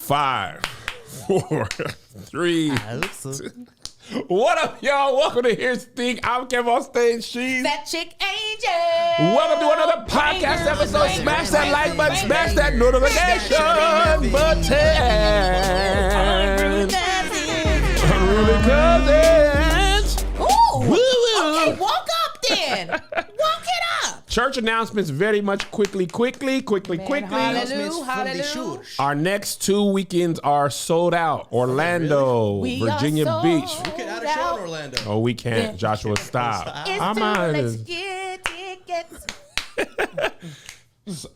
5, 4, 3. I hope so. 2. What up, y'all? Welcome to Here's the Thing. I'm Kev on stage. She's that chick Angel. Welcome to another podcast episode. Smash that like button, smash that notification button. Unruly Cousins. Ooh. Woo-woo. Okay, walk up then. Walk it up. Church announcements very much quickly. Hallelujah. Our next 2 weekends are sold out. Orlando, We Virginia are Beach. We could add a show in Orlando. Oh, we can't. Yeah. Joshua, stop. It's I'm too out. late to get tickets.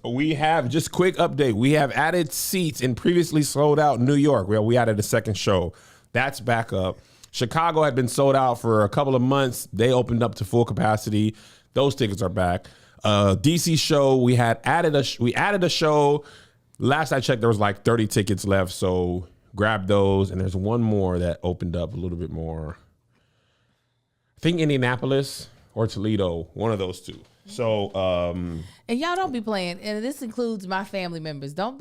We have, just quick update, we have added seats in previously sold out New York, where we added a second show. That's back up. Chicago had been sold out for a couple of months. They opened up to full capacity. Those tickets are back. DC show, we added a show. Last I checked, there was like 30 tickets left, so grab those. And there's one more that opened up a little bit more. I think Indianapolis or Toledo, one of those two. So, And y'all don't be playing, and this includes my family members. Don't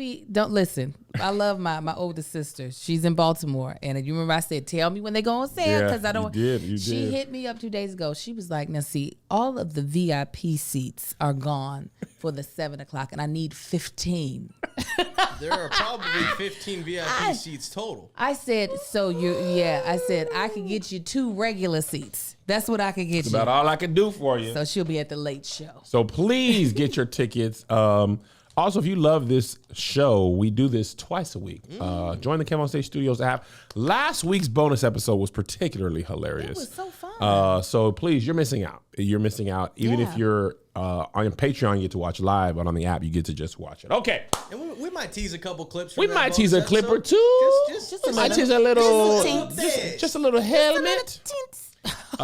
listen. I love my older sister. She's in Baltimore, and you remember I said, "Tell me when they go on sale," because I don't. You She did. hit me up 2 days ago. She was like, "Now see, all of the VIP seats are gone for the 7 o'clock, and I need 15." There are probably 15 VIP seats total. I said, I said I could get you 2 regular seats. That's what I could get That's you. about all I can do for you. So she'll be at the late show. So please get your tickets. Also, if you love this show, we do this twice a week. Join the Kev on Stage Studios app. Last week's bonus episode was particularly hilarious. It was so fun. So please, you're missing out. You're missing out. Even if you're on Patreon, you get to watch live, but on the app, you get to just watch it. Okay. And we might tease a couple clips. We from might that tease a bonus clip or episode. two. Just We might tease a little, Just just a little helmet. Why? Just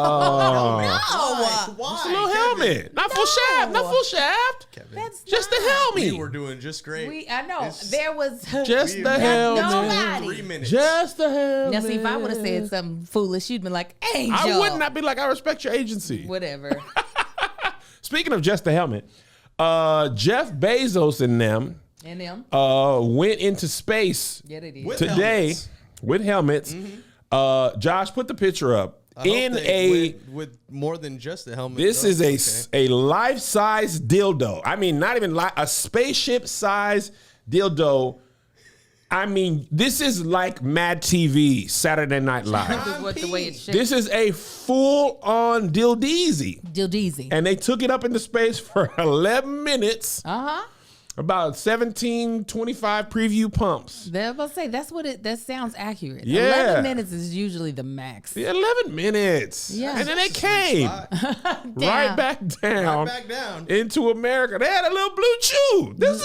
a little helmet. Not full shaft. Not full shaft. Kevin, That's Just the not- helmet. we were doing just great. I know. It's- There was Just We the have helmet. nobody. 3 minutes. Just the helmet. Now, see, if I would have said something foolish, you'd been like, Angel. I would not be like, I respect your agency. Whatever. Speaking of just the helmet, Jeff Bezos and them And them. went into space Yeah, they did. With today helmets. with helmets. Josh, put the picture up. I hope In they went with more than just the helmet. this though. is a life-size dildo. I mean, not even a spaceship-size dildo. I mean, this is like Mad TV, Saturday Night Live. What the way it's shaped. This is a full-on dildeezy. Dildeezy. And they took it up into space for 11 minutes. Uh-huh. About 1725 preview pumps. They're about to say, that sounds accurate. Yeah. 11 minutes is usually the max. Yeah, 11 minutes. Yeah. And then they came right back down, Right back down. into America. They had a little Blue Chew. This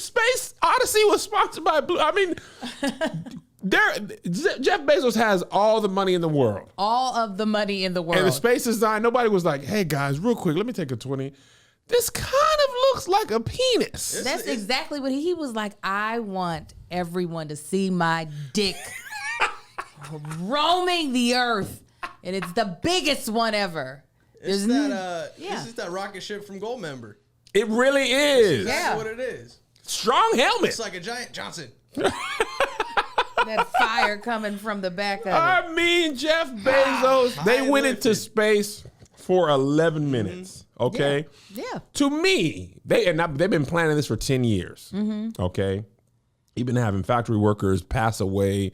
Space Odyssey was sponsored by Blue. I mean, Jeff Bezos has all the money in the world. All of the money in the world. And the space design, nobody was like, hey guys, real quick, let me take a 20. This kind of looks like a penis. That's exactly what he was like. I want everyone to see my dick roaming the earth. And it's the biggest one ever. It's yeah. This is that rocket ship from Goldmember. It really is. That's Yeah. what it is. Strong helmet. It's like a giant Johnson. That fire coming from the back of it. I mean, Jeff Bezos, they High went lifted. into space for 11 minutes. Okay. Yeah. To me, they've been planning this for 10 years. Okay. Even having factory workers pass away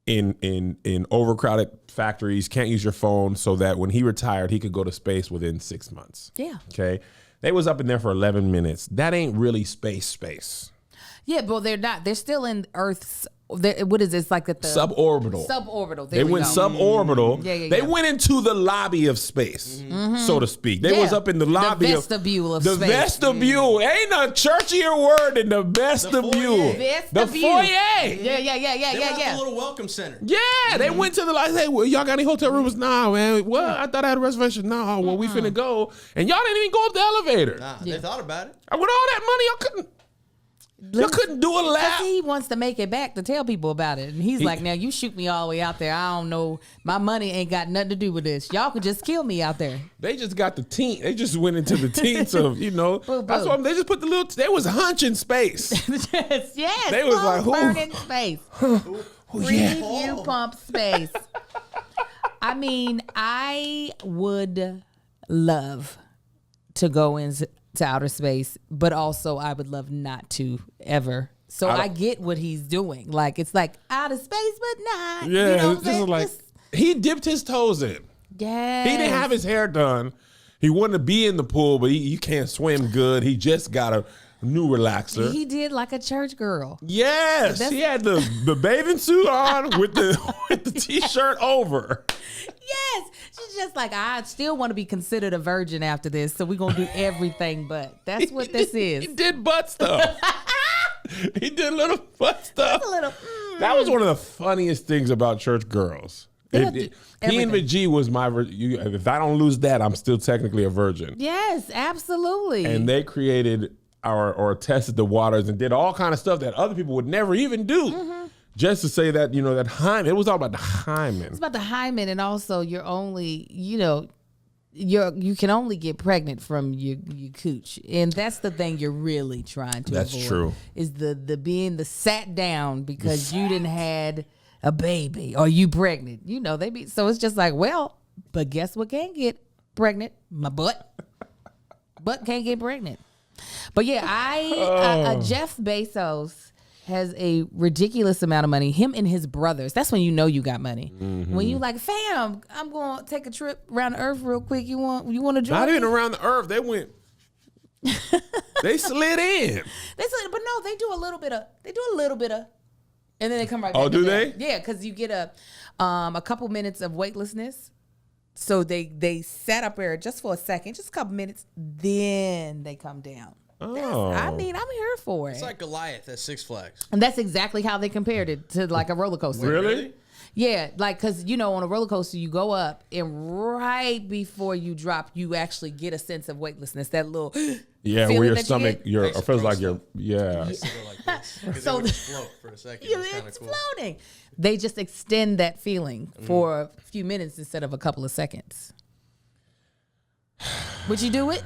in overcrowded factories, can't use your phone, so that when he retired, he could go to space within 6 months. Yeah. Okay. They was up in there for 11 minutes. That ain't really space. Yeah, but they're not. They're still in Earth's. What is this? Like at the Suborbital. Suborbital. They went suborbital. Yeah. They went into the lobby of space, so to speak. They was up in the lobby the vestibule of the space. vestibule. Ain't a churchier word than the vestibule. The foyer. Yeah. They went up the little welcome center. Yeah, they went to the like, hey, well, y'all got any hotel rooms? Nah, man. Well, I thought I had a reservation. Nah, well, we finna go. And y'all didn't even go up the elevator. Nah, they thought about it. With all that money, y'all couldn't. You couldn't do a lap. He wants to make it back to tell people about it. And he's like, now you shoot me all the way out there. I don't know. My money ain't got nothing to do with this. Y'all could just kill me out there. They just got the team. They just went into the teens of, Boo, that's boo. why they just put the little, they was hunching space. yes. They was like, who? Burning space. Preview pump space. I mean, I would love to go into outer space, but also I would love not to ever. So I get what he's doing. Like, it's like outer space, but not. Yeah, you know what it's I'm just saying? like, he dipped his toes in. Yes. He didn't have his hair done. He wanted to be in the pool, but he can't swim good. He just got a new relaxer. He did like a church girl. Yes, he had the bathing suit on with the t-shirt over. Yes. She's just like, I still want to be considered a virgin after this, so we're going to do everything but. That's what this is. He did butt stuff. He did little butt stuff. A little, That was one of the funniest things about church girls. P and G was my. If I don't lose that, I'm still technically a virgin. Yes, absolutely. And they created or tested the waters and did all kind of stuff that other people would never even do. Just to say that, that hymen. It was all about the hymen. It's about the hymen, and also you're only, you can only get pregnant from your cooch, and that's the thing you're really trying to That's avoid. true. Is the being the sat down because you didn't had a baby or you pregnant. They be so it's just like, well, but guess what can't get pregnant? My butt. Butt can't get pregnant. But yeah, Jeff Bezos has a ridiculous amount of money. Him and his brothers. That's when you got money. When you like, fam, I'm going to take a trip around the earth real quick. You want to join? Not me? even around the earth. They went. They slid in. But no, they do a little bit of, and then they come right back. Oh, do there. they? Yeah, because you get a couple minutes of weightlessness. So they sat up there just for a second, just a couple minutes, then they come down. Oh. I mean, I'm here for it. It's like Goliath at Six Flags. And that's exactly how they compared it to like a roller coaster. Really? Yeah, like because on a roller coaster you go up and right before you drop, you actually get a sense of weightlessness. That little Yeah, feeling where your that stomach, Makes it feels gross like you're, I used to go like this. Because So it would float for a second. you, It was kind of it's cool. floating. They just extend that feeling for a few minutes instead of a couple of seconds. Would you do it?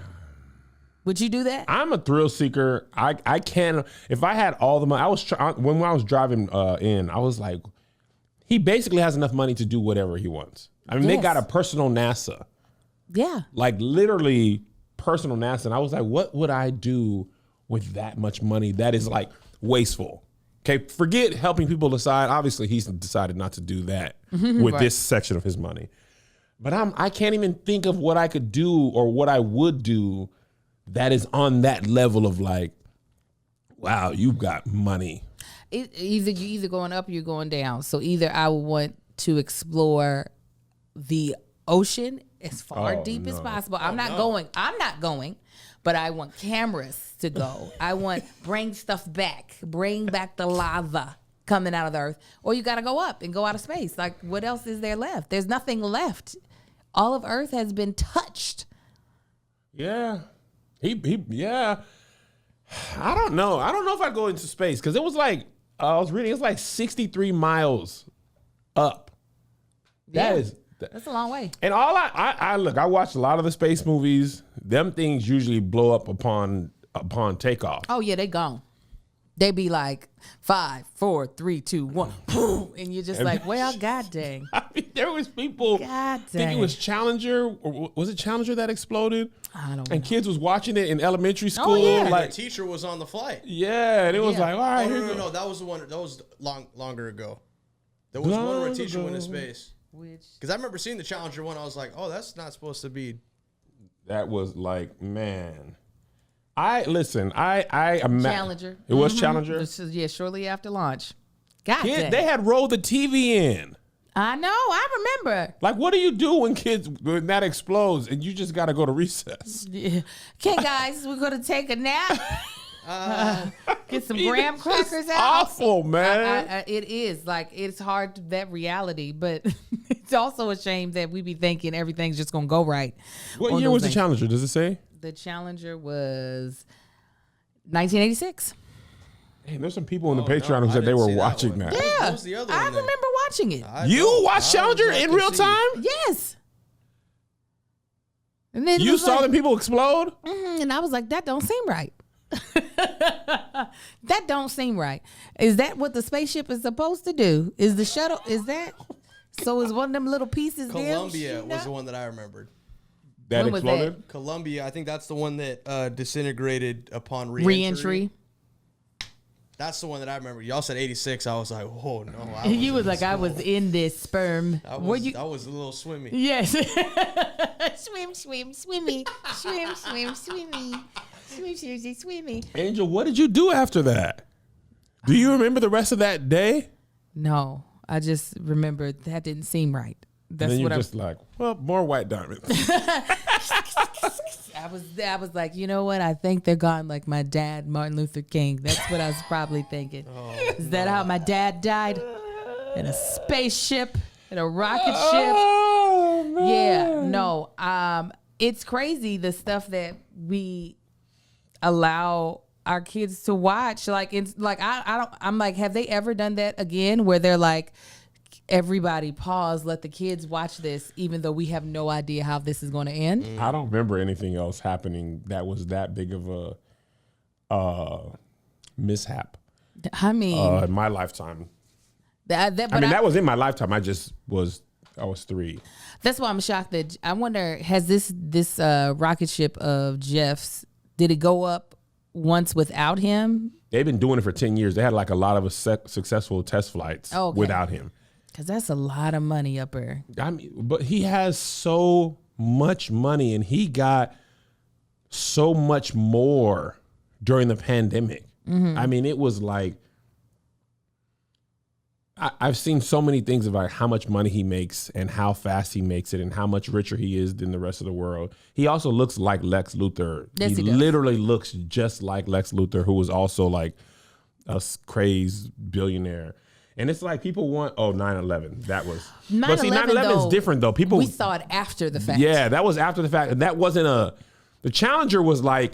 Would you do that? I'm a thrill seeker. I can, if I had all the money, when I was driving in, I was like, he basically has enough money to do whatever he wants. I mean, they Yes. got a personal NASA, Yeah. like literally personal NASA. And I was like, what would I do with that much money? That is like wasteful. Okay, forget helping people decide. Obviously, he's decided not to do that with Right. this section of his money. But I can't even think of what I could do or what I would do that is on that level of like, wow, you've got money. You're either going up or you're going down. So either I would want to explore the ocean as far deep as possible. I'm not going, but I want cameras to go. I want bring stuff back. Bring back the lava coming out of the earth. Or you got to go up and go out of space. Like, what else is there left? There's nothing left. All of Earth has been touched. Yeah. Yeah. I don't know. I don't know if I'd go into space because it was like, I was reading, it's like 63 miles up. That's a long way. And all I look, I watched a lot of the space movies. Them things usually blow up upon takeoff. Oh yeah, they gone. They be like 5, 4, 3, 2, 1, boom, and you're just like, well, god dang. I mean, there was people. God I think it dang. was Challenger, or was it Challenger that exploded? I don't And know. kids was watching it in elementary school. yeah. And Like, the teacher was on the flight. yeah, and it was Yeah. like, all right, Oh, here you go. no. That was the one. That was longer ago. There was one where a teacher went to space. Because I remember seeing the Challenger one. I was like, oh, that's not supposed to be. That was like, man. I imagine. Challenger. It was Challenger. This is, yeah, shortly after launch. God Kid, dang. they had rolled the TV in. I know. I remember. Like, what do you do when that explodes and you just got to go to recess? Yeah. Okay, guys, we're gonna take a nap. Get some graham It's crackers just out. awful, man. It is like it's hard that reality, but it's also a shame that we be thinking everything's just gonna go right. What on year those was the things. Challenger? Does it say? The Challenger was 1986. Hey, there's some people in the Patreon who said they were watching that. Yeah, What was the other I one then? remember watching it. You watched Challenger in real time? Yes. And then You saw them people explode? and I was like, that don't seem right. That don't seem right. Is that what the spaceship is supposed to do? Is the shuttle? Is that? So is one of them little pieces? Columbia was the one that I remembered. That When was exploded? Columbia, I think that's the one that disintegrated upon Re-entry. That's the one that I remember. Y'all said 86. I was like, oh no. You was like, I was in this sperm. I Were you? was a little swimmy. Yes. Swim, swim, swimmy. Swim, swim, swimmy. Swim, swim, swimmy. Angel, what did you do after that? Do you remember the rest of that day? No, I just remember that didn't seem right. That's And then what you're just like, well, more white diamonds. I was like, you know what? I think they're gone like my dad, Martin Luther King. That's what I was probably thinking. Is that how my dad died? In a spaceship, in a rocket ship. Oh, man. Yeah, no. It's crazy the stuff that we allow our kids to watch. Like it's like I'm like, have they ever done that again? Where they're like, everybody pause, let the kids watch this, even though we have no idea how this is going to end. I don't remember anything else happening that was that big of a mishap I mean, in my lifetime. that That was in my lifetime. I was 3. That's why I'm shocked that I wonder, has this rocket ship of Jeff's, did it go up once without him? They've been doing it for 10 years. They had like a lot of successful test flights without him. Because that's a lot of money up there. I mean, but he has so much money, and he got so much more during the pandemic. I mean, it was like, I've seen so many things about how much money he makes and how fast he makes it and how much richer he is than the rest of the world. He also looks like Lex Luthor. Yes, he does. Literally looks just like Lex Luthor, who was also like a crazed billionaire. And it's like people want 9/11. That was 9/11, but see, 9/11 is different though. People We saw it after the fact. Yeah, that was after the fact, and that wasn't the Challenger was like,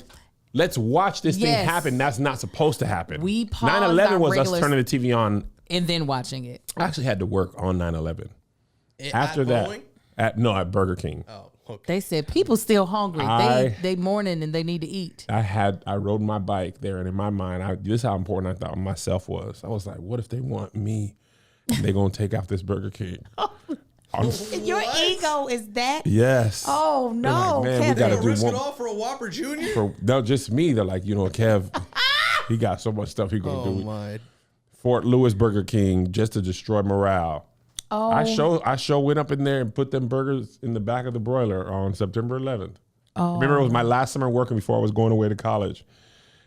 let's watch this thing happen. That's not supposed to happen. We paused 9/11 our was regular- us turning the TV on. And then watching it. I actually had to work on 9/11. After that, Oh, at Burger King. Okay. They said people still hungry. They mourning and they need to eat. I rode my bike there, and in my mind, this is how important I thought myself was. I was like, what if they want me? They're gonna take out this Burger King. Your ego is that? Yes. Oh They're no, like, man, we Kevin. gotta Gonna do risk it one. all for a Whopper Jr.? No, just me. They're like, Kev, he got so much stuff he gonna do. my. Fort Lewis Burger King just to destroy morale. Oh, I went up in there and put them burgers in the back of the broiler on September 11th. Oh. Remember, it was my last summer working before I was going away to college.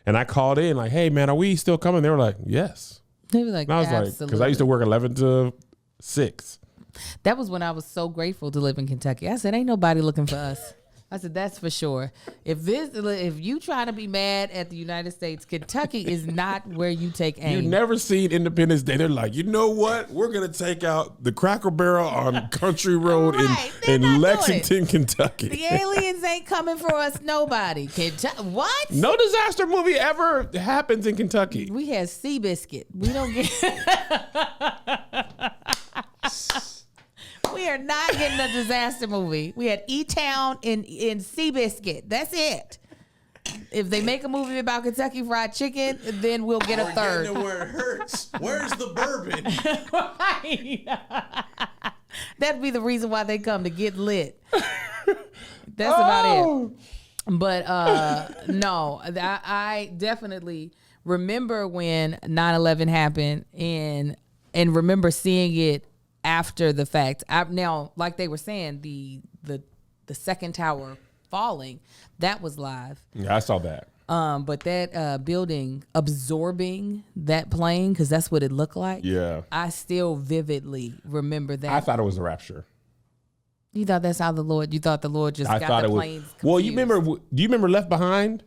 And I called in like, hey, man, are we still coming? They were like, yes. They were like, And I was like, because I used to work 11 to 6. That was when I was so grateful to live in Kentucky. I said, ain't nobody looking for us. I said, that's for sure. If you try to be mad at the United States, Kentucky is not where you take aim. You never seen Independence Day. They're like, you know what? We're going to take out the Cracker Barrel on Country Road Right. They're in not Lexington, Kentucky. The aliens ain't coming for us, nobody. What? No disaster movie ever happens in Kentucky. We had Seabiscuit. We don't get... We are not getting a disaster movie. We had E-Town in Seabiscuit. That's it. If they make a movie about Kentucky Fried Chicken, then we'll get a third. Getting it where it hurts. Where's the bourbon? Right. That'd be the reason why they come, to get lit. That's about it. But no, I definitely remember when 9/11 happened and remember seeing it after the fact. Now, like they were saying, the second tower falling, that was live. Yeah, I saw that. But that building absorbing that plane, because that's what it looked like. Yeah. I still vividly remember that. I thought it was a rapture. You thought that's how you thought the Lord just got the planes confused. Well, do you remember Left Behind?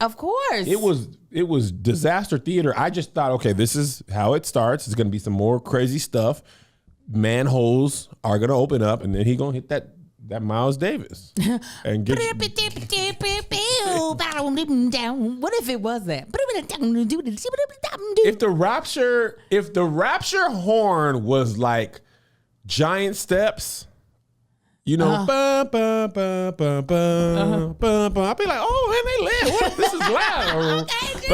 Of course. It was disaster theater. I just thought, okay, this is how it starts. It's going to be some more crazy stuff. Manholes are going to open up, and then he's going to hit that Miles Davis and get What if it was that? if the rapture horn was like giant steps, you know, I'd be like, oh man, they lit. What? This is loud. I'd be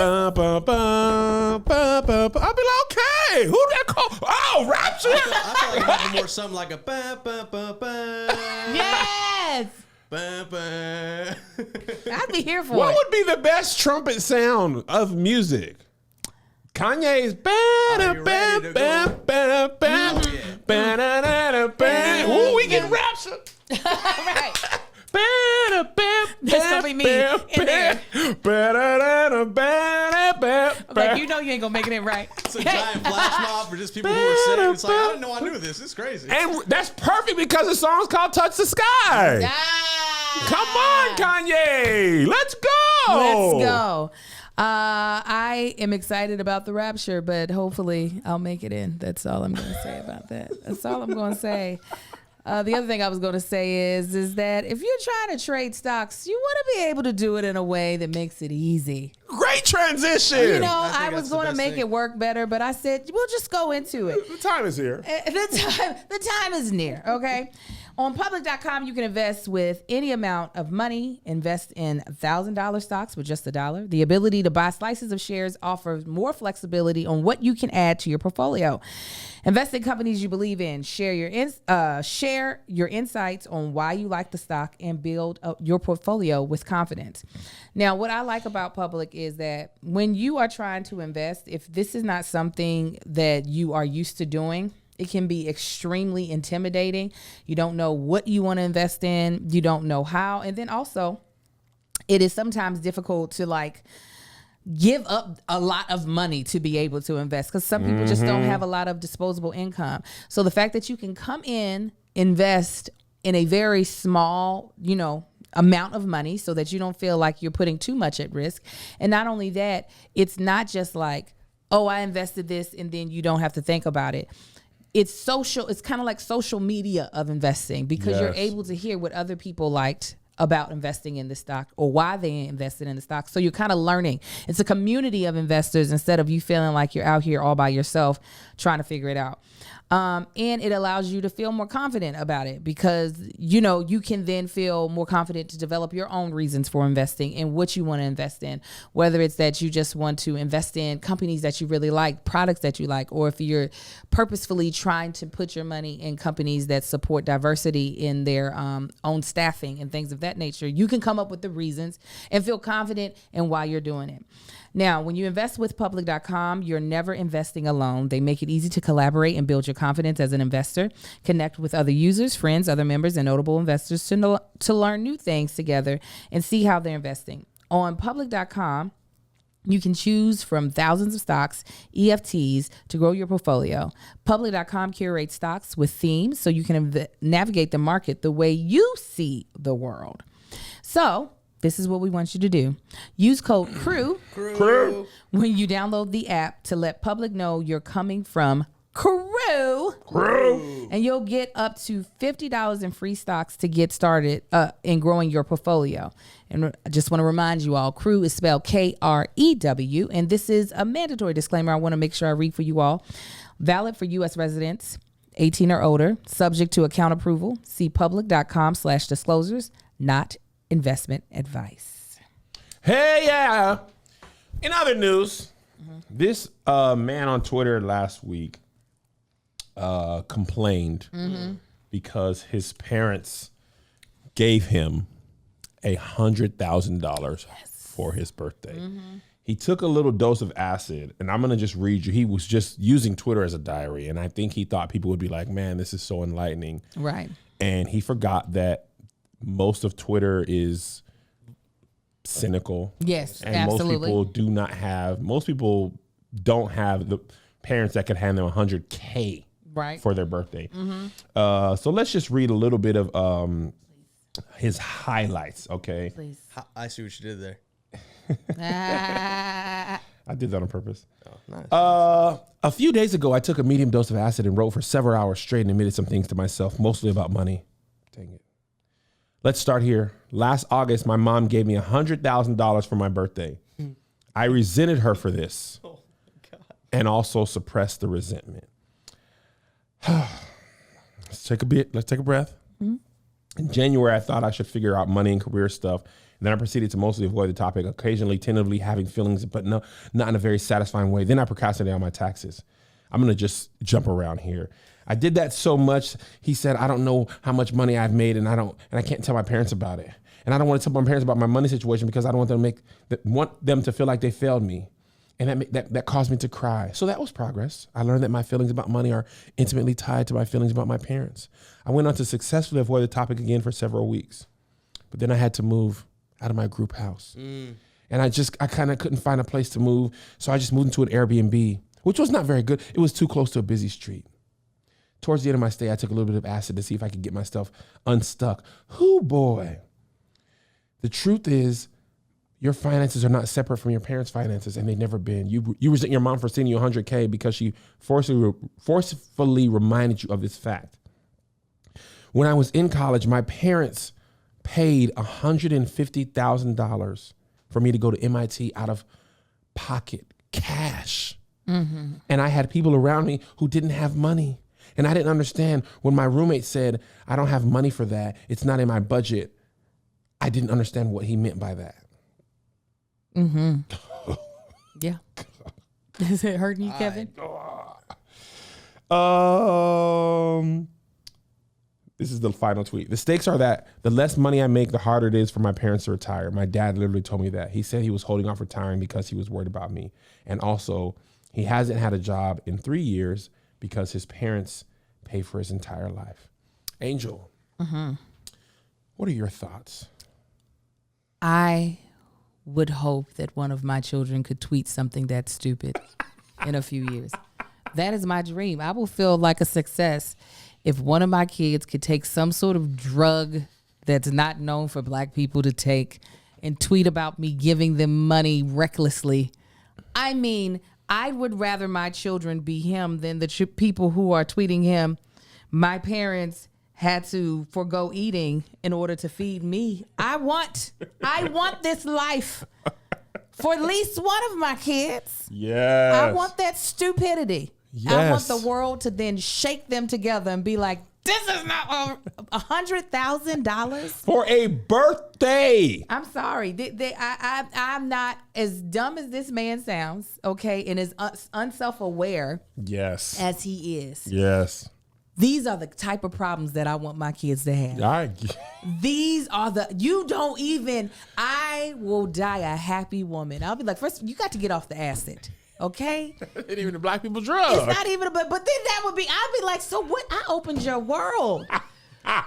like, okay, who that call? Oh, rapture. I thought it had more something like a ba ba ba ba. Yes. Ba, ba. I'd be here for What it. would be the best trumpet sound of music? Kanye's Ooh, we get rapture. Right. That's gonna be me in there. I'm like, you know you ain't gonna make it in right. It's a giant flash mob for just people who are saved. It's like, I didn't know I knew this. It's crazy. And that's perfect because the song's called Touch the Sky. Come on, Kanye. Let's go. Let's go. I am excited about the rapture, but hopefully I'll make it in. That's all I'm going to say about that. That's all I'm going to say. The other thing I was going to say is that if you're trying to trade stocks, you want to be able to do it in a way that makes it easy. Great transition. You know, I think I was that's the going to best make thing. it work better, but I said, we'll just go into it. The time is here. The time is near, okay? On public.com, you can invest with any amount of money. Invest in $1,000 stocks with just $1. The ability to buy slices of shares offers more flexibility on what you can add to your portfolio. Invest in companies you believe in. Share your insights on why you like the stock and build up your portfolio with confidence. Now, what I like about Public is that when you are trying to invest, if this is not something that you are used to doing, it can be extremely intimidating. You don't know what you want to invest in. You don't know how. And then also, it is sometimes difficult to like give up a lot of money to be able to invest because some people just don't have a lot of disposable income. So the fact that you can come in, invest in a very small, amount of money so that you don't feel like you're putting too much at risk. And not only that, it's not just like, oh, I invested this and then you don't have to think about it. It's social. It's kind of like social media of investing because you're able to hear what other people liked about investing in the stock or why they invested in the stock. So you're kind of learning. It's a community of investors instead of you feeling like you're out here all by yourself trying to figure it out. And it allows you to feel more confident about it because, you can then feel more confident to develop your own reasons for investing and what you want to invest in, whether it's that you just want to invest in companies that you really like, products that you like, or if you're purposefully trying to put your money in companies that support diversity in their own staffing and things of that nature, you can come up with the reasons and feel confident in why you're doing it. Now, when you invest with public.com, you're never investing alone. They make it easy to collaborate and build your confidence as an investor. Connect with other users, friends, other members, and notable investors to learn new things together and see how they're investing. On public.com, you can choose from thousands of stocks, EFTs, to grow your portfolio. Public.com curates stocks with themes so you can navigate the market the way you see the world. So, this is what we want you to do. Use code CREW when you download the app to let Public know you're coming from CREW. And you'll get up to $50 in free stocks to get started in growing your portfolio. And I just want to remind you all, CREW is spelled KREW. And this is a mandatory disclaimer I want to make sure I read for you all. Valid for U.S. residents, 18 or older, subject to account approval. See public.com/disclosures, not investment advice. Hey, yeah. In other news, this man on Twitter last week complained because his parents gave him $100,000 for his birthday. He took a little dose of acid, and I'm going to just read you. He was just using Twitter as a diary, and I think he thought people would be like, man, this is so enlightening. Right. And he forgot that most of Twitter is cynical. Yes, and absolutely. Most people don't have the parents that could hand them $100K for their birthday. So let's just read a little bit of his highlights, okay? Please. I see what you did there. I did that on purpose. Oh, nice. A few days ago, I took a medium dose of acid and wrote for several hours straight and admitted some things to myself, mostly about money. Dang it. Let's start here. Last August, my mom gave me $100,000 for my birthday. I resented her for this and also suppressed the resentment. Let's take a breath. In January, I thought I should figure out money and career stuff. And then I proceeded to mostly avoid the topic, occasionally tentatively having feelings, but not in a very satisfying way. Then I procrastinated on my taxes. I'm going to just jump around here. I did that so much. He said, I don't know how much money I've made and I can't tell my parents about it. And I don't want to tell my parents about my money situation because I don't want them to feel like they failed me. And that caused me to cry. So that was progress. I learned that my feelings about money are intimately tied to my feelings about my parents. I went on to successfully avoid the topic again for several weeks. But then I had to move out of my group house. And I kind of couldn't find a place to move. So I just moved into an Airbnb, which was not very good. It was too close to a busy street. Towards the end of my stay, I took a little bit of acid to see if I could get myself unstuck. Hoo boy. The truth is, your finances are not separate from your parents' finances, and they've never been. You resent your mom for sending you $100K because she forcefully reminded you of this fact. When I was in college, my parents paid $150,000 for me to go to MIT out of pocket cash. And I had people around me who didn't have money. And I didn't understand when my roommate said, I don't have money for that. It's not in my budget. I didn't understand what he meant by that. Yeah. Is it hurting you, Kevin? This is the final tweet. The stakes are that the less money I make, the harder it is for my parents to retire. My dad literally told me that. He said he was holding off retiring because he was worried about me. And also, he hasn't had a job in 3 years because his parents pay for his entire life. Angel, what are your thoughts? I would hope that one of my children could tweet something that stupid in a few years. That is my dream. I will feel like a success if one of my kids could take some sort of drug that's not known for black people to take and tweet about me giving them money recklessly. I mean, I would rather my children be him than the people who are tweeting him. My parents had to forego eating in order to feed me. I want this life for at least one of my kids. Yes. I want that stupidity. Yes. I want the world to then shake them together and be like, this is not $100,000 for a birthday. I'm sorry. I'm not as dumb as this man sounds, okay, and as unself-aware Yes. as he is. Yes. These are the type of problems that I want my kids to have. These are I will die a happy woman. I'll be like, first, you got to get off the acid. Okay? It ain't even the black people drug. It's not even, but then that would be, I'd be like, so what? I opened your world. You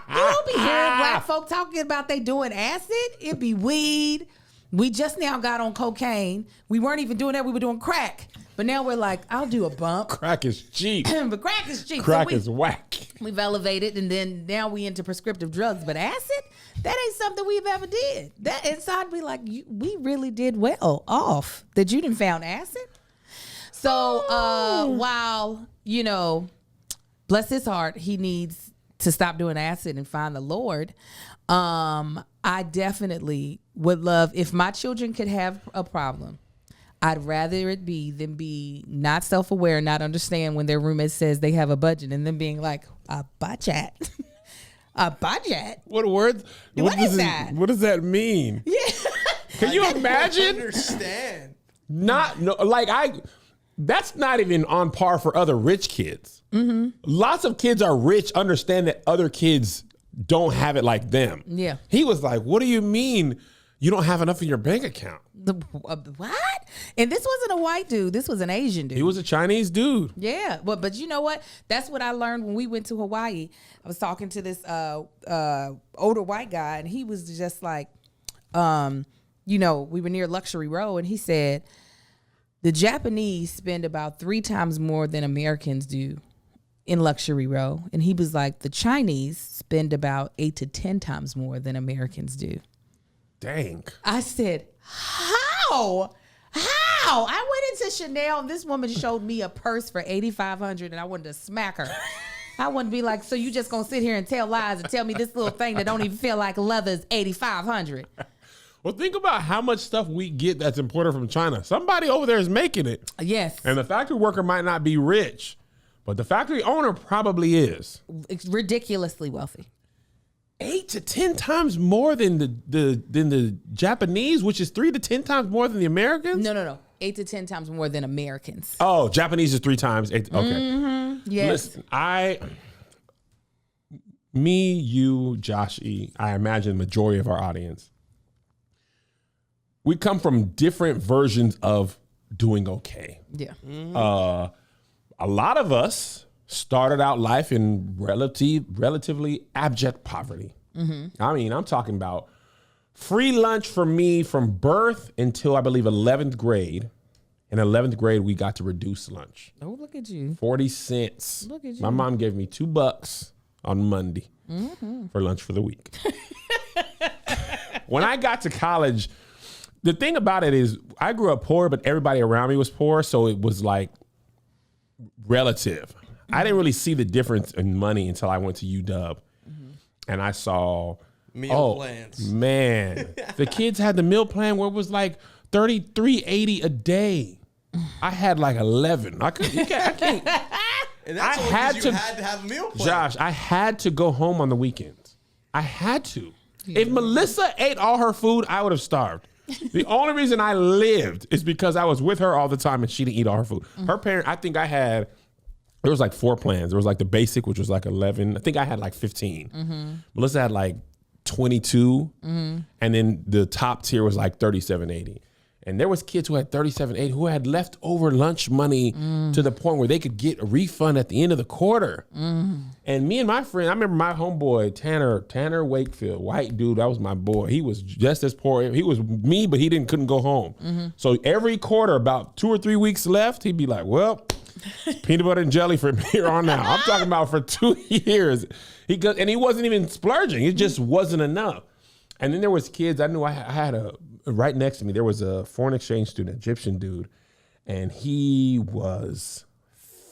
don't be hearing black folk talking about they doing acid. It'd be weed. We just now got on cocaine. We weren't even doing that. We were doing crack. But now we're like, I'll do a bump. Crack is cheap. But crack is cheap. Crack is whack. We've elevated, and then now we into prescriptive drugs. But acid, that ain't something we've ever did. That inside we like, we really did well off that you done found acid. So while, bless his heart, he needs to stop doing acid and find the Lord. I definitely would love, if my children could have a problem, I'd rather it be than be not self-aware, not understand when their roommate says they have a budget, and then being like, a budget? A budget? What word? What is that? What does that mean? Yeah. Can you imagine? Understand? That's not even on par for other rich kids. Mm-hmm. Lots of kids are rich, understand that other kids don't have it like them. Yeah. He was like, what do you mean you don't have enough in your bank account? What? And this wasn't a white dude. This was an Asian dude. He was a Chinese dude. Yeah. But you know what? That's what I learned when we went to Hawaii. I was talking to this older white guy, and he was just like, we were near Luxury Row, and he said, the Japanese spend about 3 times more than Americans do in Luxury Row. And he was like, the Chinese spend about 8 to 10 times more than Americans do. Dang. I said, how? I went into Chanel and this woman showed me a purse for $8,500 and I wanted to smack her. I wouldn't be like, so you just gonna sit here and tell lies and tell me this little thing that don't even feel like leather is $8,500. Well, think about how much stuff we get that's imported from China. Somebody over there is making it. Yes. And the factory worker might not be rich, but the factory owner probably is. It's ridiculously wealthy. 8 to 10 times more than the Japanese, which is 3 to 10 times more than the Americans? No. 8 to 10 times more than Americans. Oh, Japanese is 3 times. 8, okay. Mm-hmm. Yes. Listen, me, you, Josh E., I imagine the majority of our audience, we come from different versions of doing okay. Yeah. A lot of us started out life in relatively abject poverty. I mean, I'm talking about free lunch for me from birth until I believe 11th grade. In 11th grade, we got to reduce lunch. Oh, look at you. 40 cents. Look at you. My mom gave me $2 on Monday for lunch for the week. When I got to college, the thing about it is I grew up poor, but everybody around me was poor. So it was like relative. I didn't really see the difference in money until I went to UW and I saw Meal plans. Man, the kids had the meal plan where it was like $33.80 a day. I had like 11. I can't. And that's I only had 'cause you to- had to have a meal plan. Josh, I had to go home on the weekends. I had to. If Melissa ate all her food, I would have starved. The only reason I lived is because I was with her all the time and she didn't eat all her food. Her parent, I think I had, there was like 4 plans. There was like the basic, which was like 11. I think I had like 15. Melissa had like 22. And then the top tier was like $37.80. And there was kids who had $37.80 who had leftover lunch money to the point where they could get a refund at the end of the quarter. And me and my friend, I remember my homeboy, Tanner Wakefield, white dude, that was my boy. He was just as poor. He was me, but he couldn't go home. So every quarter, about 2 or 3 weeks left, he'd be like, well, peanut butter and jelly from here on out. I'm talking about for 2 years. And he wasn't even splurging. It just wasn't enough. And then there was kids, I knew I had right next to me, there was a foreign exchange student, Egyptian dude, and he was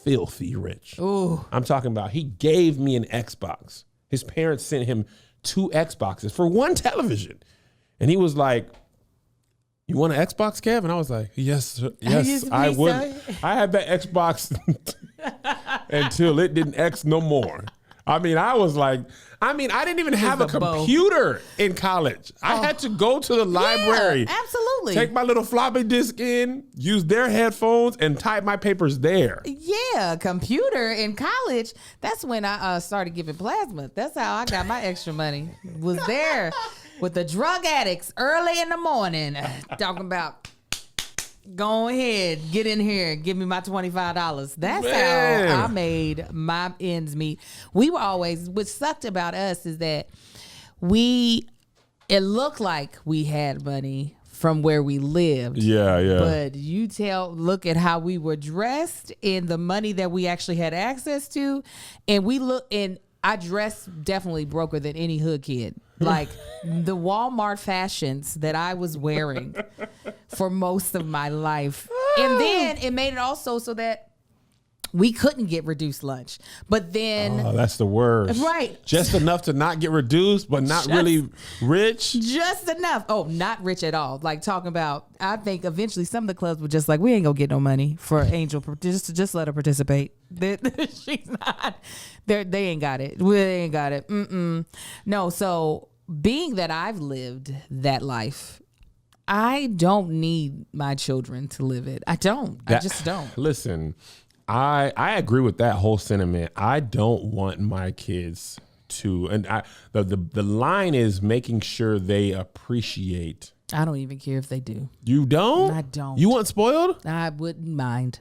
filthy rich. Ooh. I'm talking about, he gave me an Xbox. His parents sent him 2 Xboxes for 1 television. And he was like, you want an Xbox, Kev? And I was like, yes, I would. I had that Xbox until it didn't X no more. I mean, I didn't even have a computer in college. I had to go to the library. Absolutely. Take my little floppy disk in, use their headphones, and type my papers there. Yeah, computer in college. That's when I started giving plasma. That's how I got my extra money. Was there with the drug addicts early in the morning talking about, go ahead, get in here, give me my $25. That's how I made my ends meet. We were always, what sucked about us is that it looked like we had money from where we lived. Yeah. But look at how we were dressed and the money that we actually had access to. And I dressed definitely broker than any hood kid. Like the Walmart fashions that I was wearing for most of my life. And then it made it also so that we couldn't get reduced lunch. But then... Oh, that's the worst. Right. Just enough to not get reduced, but not really rich. Just enough. Oh, not rich at all. Like talking about, I think eventually some of the clubs were just like, we ain't gonna get no money for Angel. Just let her participate. She's not... They ain't got it. We ain't got it. No, so... Being that I've lived that life, I don't need my children to live it. I just don't. Listen, I agree with that whole sentiment. I don't want my kids to, and the line is making sure they appreciate. I don't even care if they do. You don't? I don't. You want spoiled? I wouldn't mind.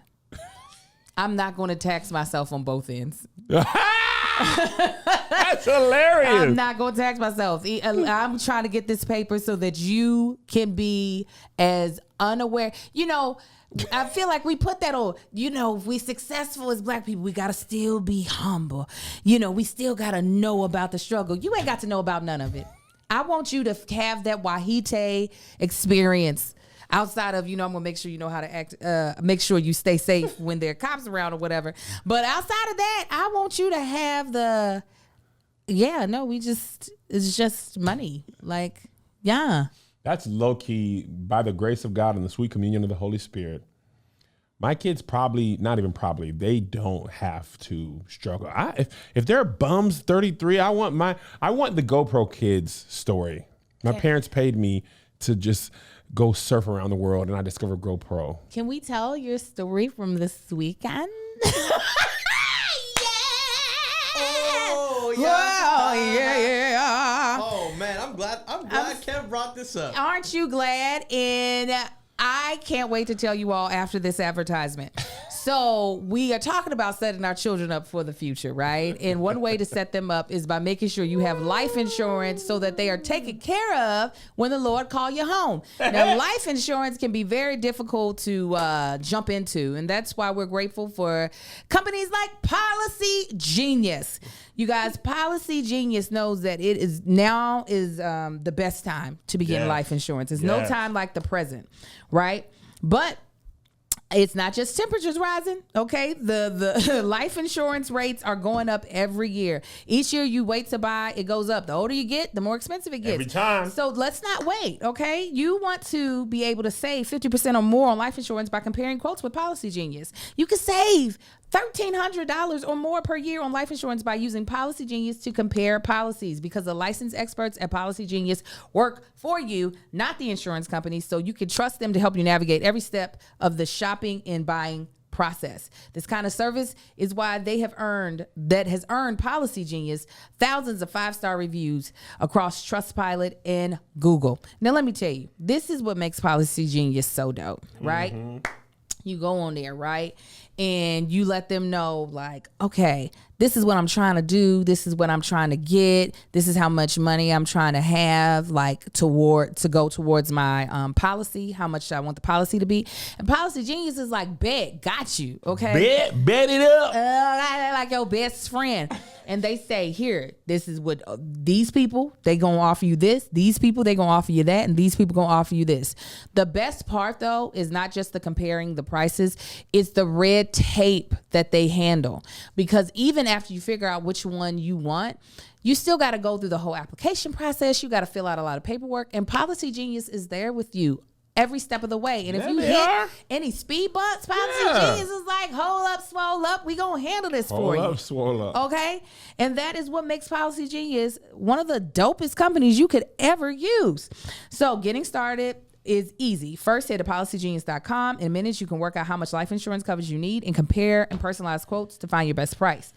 I'm not going to tax myself on both ends. That's hilarious. I'm not going to tax myself. I'm trying to get this paper so that you can be as unaware. I feel like we put that on, if we successful as Black people, we got to still be humble. We still got to know about the struggle. You ain't got to know about none of it. I want you to have that Wahite experience. outside of, I'm going to make sure you know how to act, make sure you stay safe when there are cops around or whatever. But outside of that, I want you to have it's just money. Like, yeah. That's low key, by the grace of God and the sweet communion of the Holy Spirit. My kids they don't have to struggle. If they're bums 33, I want the GoPro kids story. My parents paid me to just go surf around the world, and I discovered GoPro. Can we tell your story from this weekend? Oh yeah. Oh man, I'm glad Kev brought this up. Aren't you glad? And I can't wait to tell you all after this advertisement. So we are talking about setting our children up for the future, right? And one way to set them up is by making sure you have life insurance so that they are taken care of when the Lord call you home. Now, life insurance can be very difficult to jump into, and that's why we're grateful for companies like Policy Genius. You guys, Policy Genius knows that it is the best time to begin life insurance. There's no time like the present, right? But it's not just temperatures rising, okay? The life insurance rates are going up every year. Each year you wait to buy, it goes up. The older you get, the more expensive it gets. Every time. So let's not wait, okay? You want to be able to save 50% or more on life insurance by comparing quotes with Policy Genius. You can save $1,300 or more per year on life insurance by using Policy Genius to compare policies, because the licensed experts at Policy Genius work for you, not the insurance company, so you can trust them to help you navigate every step of the shopping and buying process. This kind of service is why has earned Policy Genius thousands of 5-star reviews across Trustpilot and Google. Now let me tell you, this is what makes Policy Genius so dope, right? Mm-hmm. You go on there, right? And you let them know, like, okay, this is what I'm trying to do. This is what I'm trying to get. This is how much money I'm trying to have, like, to go towards my policy, how much I want the policy to be. And Policy Genius is like, got you, okay? Bet it up. Like your best friend. And they say, here, this is what these people, they gonna offer you this. These people, they gonna offer you that. And these people gonna offer you this. The best part, though, is not just the comparing the prices. It's the red tape that they handle. Because even after you figure out which one you want, you still got to go through the whole application process. You got to fill out a lot of paperwork. And Policy Genius is there with you every step of the way. And if you hit any speed bumps, Policy Genius is like, hold up, swole up. We gonna handle this for you. Hold up, swole up. Okay? And that is what makes Policy Genius one of the dopest companies you could ever use. So getting started is easy. First, head to policygenius.com. In minutes, you can work out how much life insurance coverage you need and compare and personalize quotes to find your best price.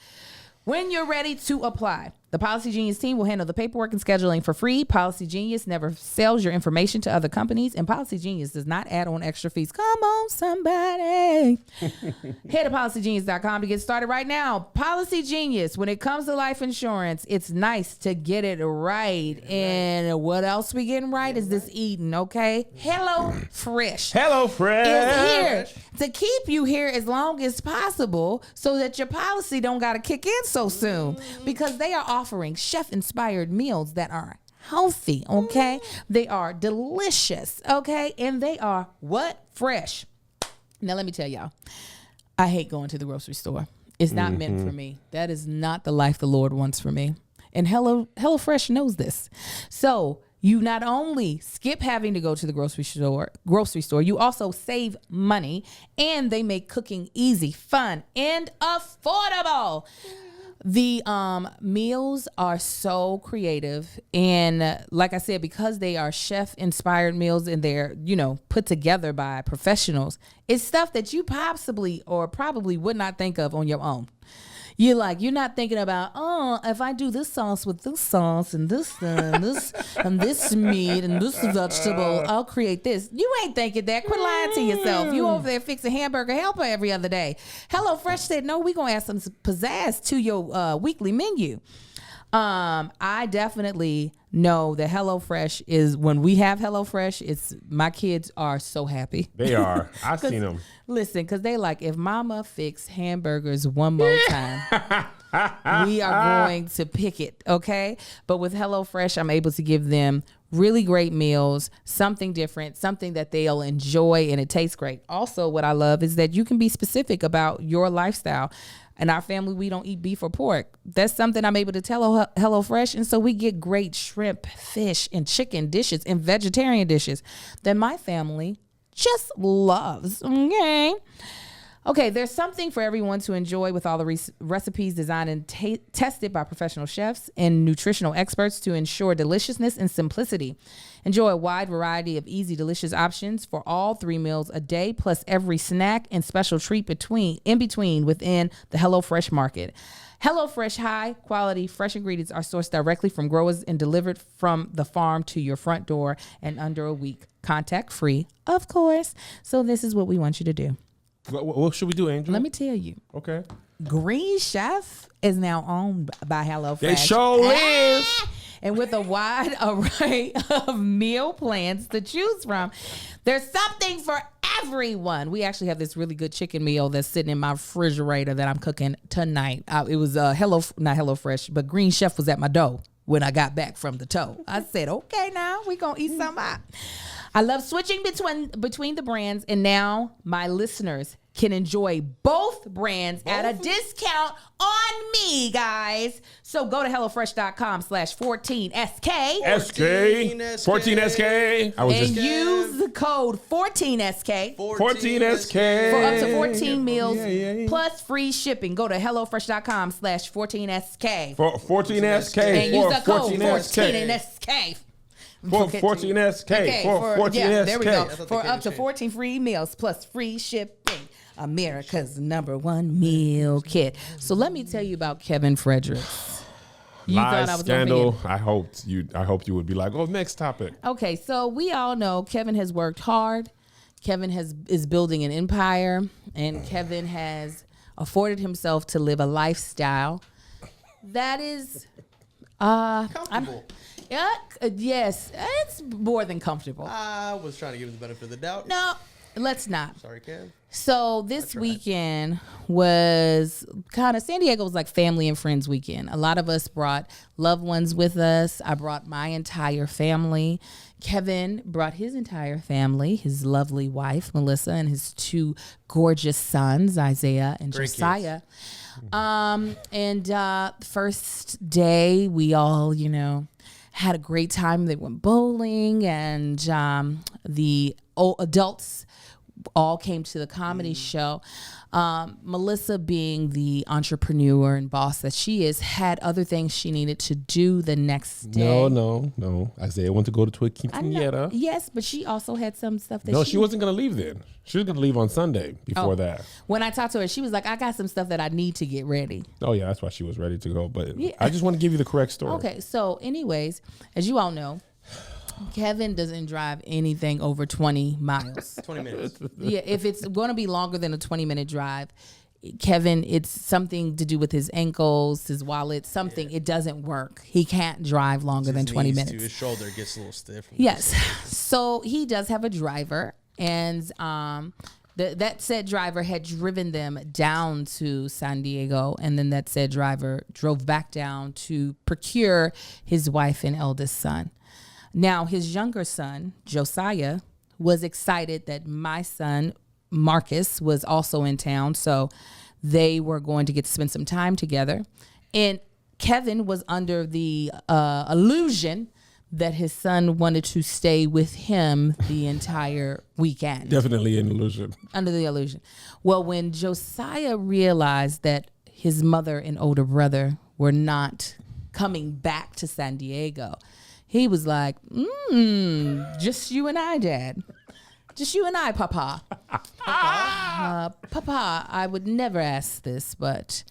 When you're ready to apply, the Policy Genius team will handle the paperwork and scheduling for free. Policy Genius never sells your information to other companies, and Policy Genius does not add on extra fees. Come on, somebody. Head to policygenius.com to get started right now. Policy Genius, when it comes to life insurance, it's nice to get it right. And what else we getting right is this eating, okay? Hello Fresh. Hello Fresh is here to keep you here as long as possible so that your policy don't got to kick in so soon, because they are offering chef-inspired meals that are healthy, okay? They are delicious, okay? And they are fresh. Now, let me tell y'all, I hate going to the grocery store. It's not meant for me. That is not the life the Lord wants for me. And HelloFresh knows this. So you not only skip having to go to the grocery store, you also save money, and they make cooking easy, fun, and affordable. The meals are so creative, and like I said, because they are chef-inspired meals and they're, put together by professionals, it's stuff that you possibly or probably would not think of on your own. You're not thinking about, if I do this sauce with this sauce and this and this meat and this vegetable, I'll create this. You ain't thinking that. Quit lying to yourself. You over there fixing hamburger helper every other day. HelloFresh said, no, we're going to add some pizzazz to your weekly menu. I definitely know that HelloFresh is, when we have HelloFresh, it's, my kids are so happy. They are. I've seen them. Listen, because they like, if mama fix hamburgers one more time, we are going to pick it, okay? But with HelloFresh, I'm able to give them really great meals, something different, something that they'll enjoy, and it tastes great. Also, what I love is that you can be specific about your lifestyle. In our family, we don't eat beef or pork. That's something I'm able to tell HelloFresh. And so we get great shrimp, fish, and chicken dishes and vegetarian dishes that my family just loves. Okay, there's something for everyone to enjoy with all the recipes designed and tested by professional chefs and nutritional experts to ensure deliciousness and simplicity. Enjoy a wide variety of easy, delicious options for all 3 meals a day, plus every snack and special treat in between within the HelloFresh market. HelloFresh high quality, fresh ingredients are sourced directly from growers and delivered from the farm to your front door in under a week. Contact free, of course. So this is what we want you to do. What should we do, Angel? Let me tell you. Okay. Green Chef is now owned by HelloFresh. They sure is. And with a wide array of meal plans to choose from, there's something for everyone. We actually have this really good chicken meal that's sitting in my refrigerator that I'm cooking tonight. It was not HelloFresh, but Green Chef was at my door when I got back from the toe. I said, okay, now we gonna eat something out. I love switching between the brands, and now my listeners can enjoy both brands at a discount on me, guys. So go to HelloFresh.com/14SK. 14SK. And use the code 14SK. 14SK. For up to 14 meals plus free shipping. Go to HelloFresh.com/14SK. For 14SK. And use the code 14SK. 14SK. For 14SK. Okay, For 14SK. yeah, there we go. For up to 14 free meals plus free shipping. America's #1 meal kit. So let me tell you about Kevin Fredericks. You Lies, thought I was scandal. I hoped you would be like, oh, next topic. Okay, so we all know Kevin has worked hard. Kevin is building an empire, and Kevin has afforded himself to live a lifestyle that is Comfortable. Yes, it's more than comfortable. I was trying to give him the benefit of the doubt. No, let's not. Sorry, Kev. So this weekend was San Diego was like family and friends weekend. A lot of us brought loved ones with us. I brought my entire family. Kevin brought his entire family, his lovely wife, Melissa, and his 2 gorgeous sons, Isaiah and Great Josiah. First day we all, had a great time. They went bowling, and the adults all came to the comedy show. Melissa, being the entrepreneur and boss that she is, had other things she needed to do the next day. No. Isaiah went to go to Quinceañera. Yes, but she also had some stuff that No, she wasn't going to leave then. She was going to leave on Sunday before that. When I talked to her, she was like, I got some stuff that I need to get ready. Oh, yeah, that's why she was ready to go. But I just want to give you the correct story. Okay, so anyways, as you all know, Kevin doesn't drive anything over 20 miles. 20 minutes. Yeah, if it's going to be longer than a 20-minute drive, Kevin, it's something to do with his ankles, his wallet, something. Yeah. It doesn't work. He can't drive longer than 20 minutes. His shoulder gets a little stiff. Yes. So he does have a driver, and that said driver had driven them down to San Diego, and then that said driver drove back down to procure his wife and eldest son. Now, his younger son, Josiah, was excited that my son, Marcus, was also in town, so they were going to get to spend some time together. And Kevin was under the illusion that his son wanted to stay with him the entire weekend. Definitely an illusion. Under the illusion. Well, when Josiah realized that his mother and older brother were not coming back to San Diego, he was like, just you and I, Dad. Just you and I, Papa. Papa, I would never ask this, but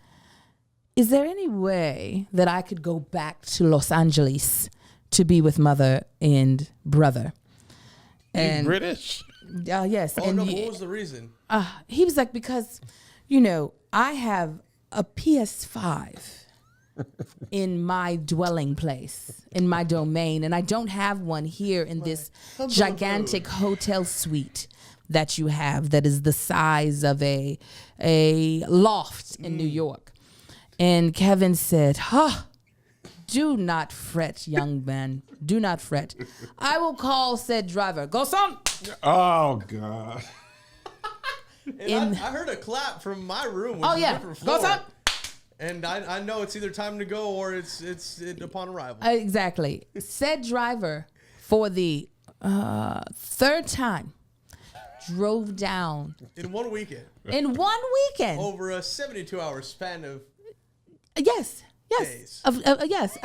is there any way that I could go back to Los Angeles to be with mother and brother? And British? Yes. Oh, and no, what was the reason? He was like, because, I have a PS5. in my dwelling place, in my domain. And I don't have one here in this gigantic hotel suite that you have that is the size of a loft in New York. And Kevin said, do not fret, young man. Do not fret. I will call said driver. Go, son. Oh, God. And I heard a clap from my room. Which Oh, is a yeah. different Go, floor. son. And I know it's either time to go or it's upon arrival. Exactly. Said driver, for the third time, drove down In one weekend. in one weekend. Over a 72-hour span of Yes. days. Yes.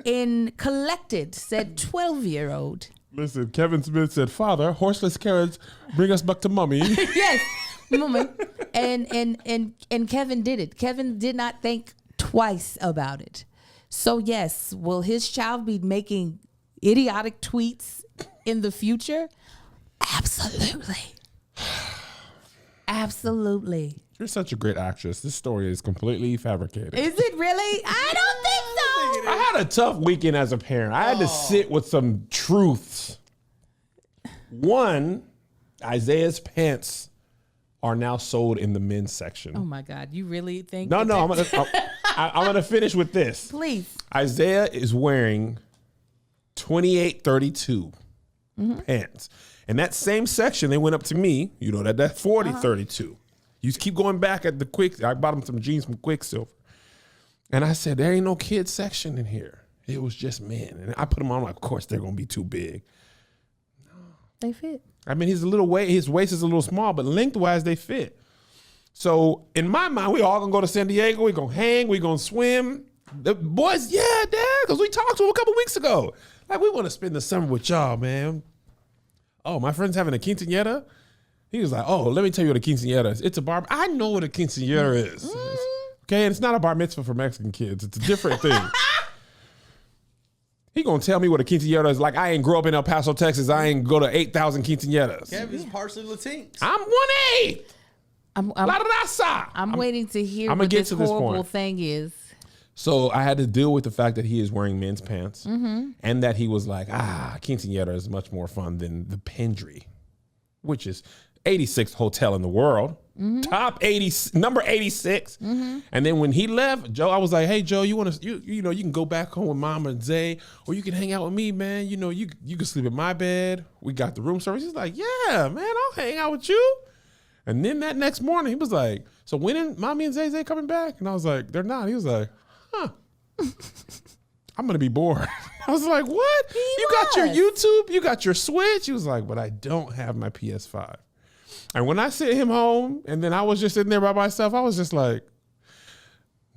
In collected, said 12-year-old. Listen, Kevin Smith said, Father, horseless carriage, bring us back to mommy. Yes, moment. And Kevin did it. Kevin did not think twice about it. So yes, will his child be making idiotic tweets in the future? Absolutely. Absolutely. You're such a great actress. This story is completely fabricated. Is it really? I don't think so. I had a tough weekend as a parent. I had to sit with some truths. One, Isaiah's pants are now sold in the men's section. Oh my God! You really think? No, that I'm that's- gonna finish with this. Please. Isaiah is wearing 28-32 pants. And that same section, they went up to me, you know, that 40-32. You keep going back at the I bought him some jeans from Quicksilver. And I said, there ain't no kids section in here. It was just men. And I put them on, like, of course they're gonna be too big. They fit. I mean, his waist is a little small, but lengthwise they fit. So in my mind, we all gonna go to San Diego. We gonna hang. We gonna swim. The boys, yeah, Dad, because we talked to him a couple weeks ago. Like, we want to spend the summer with y'all, man. Oh, my friend's having a quinceañera. He was like, oh, let me tell you what a quinceañera is. It's a bar. I know what a quinceañera is. Okay, and it's not a bar mitzvah for Mexican kids. It's a different thing. He gonna tell me what a quinceañera is. Like, I ain't grow up in El Paso, Texas. I ain't go to 8,000 quinceañeras. Kevin's partially Latinx. I'm 1'8". La raza. I'm waiting to hear I'ma what get this to this horrible point. thing is. So I had to deal with the fact that he is wearing men's pants and that he was like, quinceañera is much more fun than the Pendry, which is 86th hotel in the world. Top 80, number 86. And then when he left, Joe, I was like, hey, Joe, you want to, you know, you can go back home with Mama and Zay, or you can hang out with me, man. You know, you can sleep in my bed. We got the room service. He's like, yeah, man, I'll hang out with you. And then that next morning, he was like, so when is Mommy and Zay coming back? And I was like, they're not. He was like, I'm going to be bored. I was like, what? You got your YouTube, you got your Switch. He was like, but I don't have my PS5. And when I sent him home and then I was just sitting there by myself, I was just like,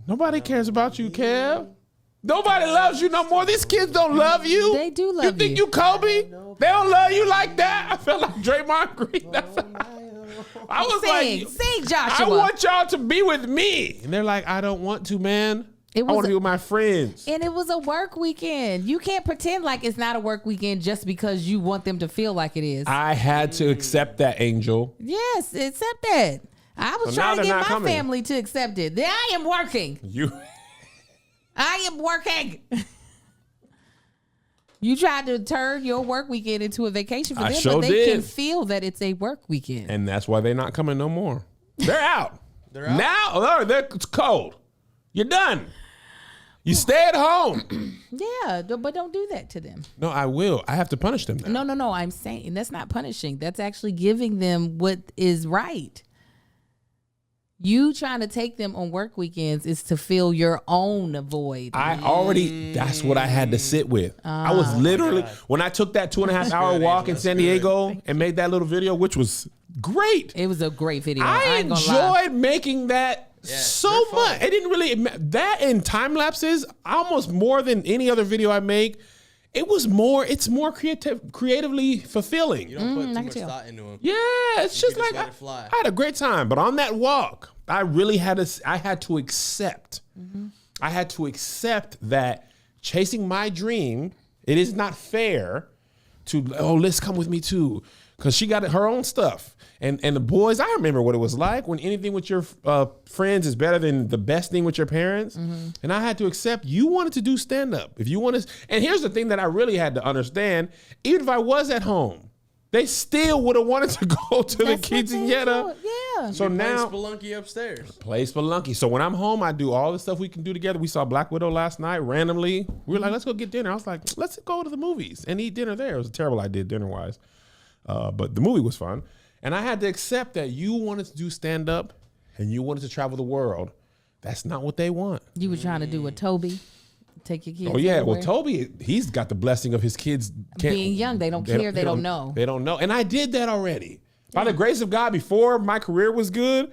nobody cares about you, Kev. Nobody loves you no more. These kids don't love you. They do love you. You think you Kobe? They don't love you like that. I felt like Draymond Green. I was Sing, Joshua. I want y'all to be with me. And they're like, I don't want to, man. I want to be with my friends. And it was a work weekend. You can't pretend like it's not a work weekend just because you want them to feel like it is. I had to accept that, Angel. Yes, accept that. I was So now trying to they're get not my coming. family to accept it. I am working. I am working. You tried to turn your work weekend into a vacation for I them, sure but they can did. feel that it's a work weekend. And that's why they're not coming no more. They're out. They're out? Now, it's cold. You're done. You stay at home. Yeah, but don't do that to them. No, I will. I have to punish them now. No. I'm saying that's not punishing. That's actually giving them what is right. You trying to take them on work weekends is to fill your own void. That's what I had to sit with. I was literally, when I took that 2.5 hour walk in San Diego and made that little video, which was great. It was a great video. I ain't gonna lie. enjoyed making that so they're fun. much. It didn't really, that and time lapses, almost more than any other video I make. It's more creatively fulfilling. You don't put I too can much tell. thought into him. Yeah, it's just like let it fly. I had a great time, but on that walk, I really had to accept. I had to accept that chasing my dream, it is not fair to, let's come with me too. because she got her own stuff. And the boys, I remember what it was like when anything with your friends is better than the best thing with your parents. Mm-hmm. And I had to accept you wanted to do stand-up. If you want to, and here's the thing that I really had to understand, even if I was at home, they still would have wanted to go to the quinceañera. Yeah. So now Spelunky upstairs. Play Spelunky. So when I'm home, I do all the stuff we can do together. We saw Black Widow last night randomly. We were like, let's go get dinner. I was like, let's go to the movies and eat dinner there. It was a terrible idea dinner-wise. But the movie was fun. And I had to accept that you wanted to do stand-up and you wanted to travel the world. That's not what they want. You were trying to do what Toby, take your kids. Oh, yeah. everywhere. Well, Toby, he's got the blessing of his kids. Being young, they don't care. They don't know. They don't know. And I did that already. By the grace of God, before my career was good,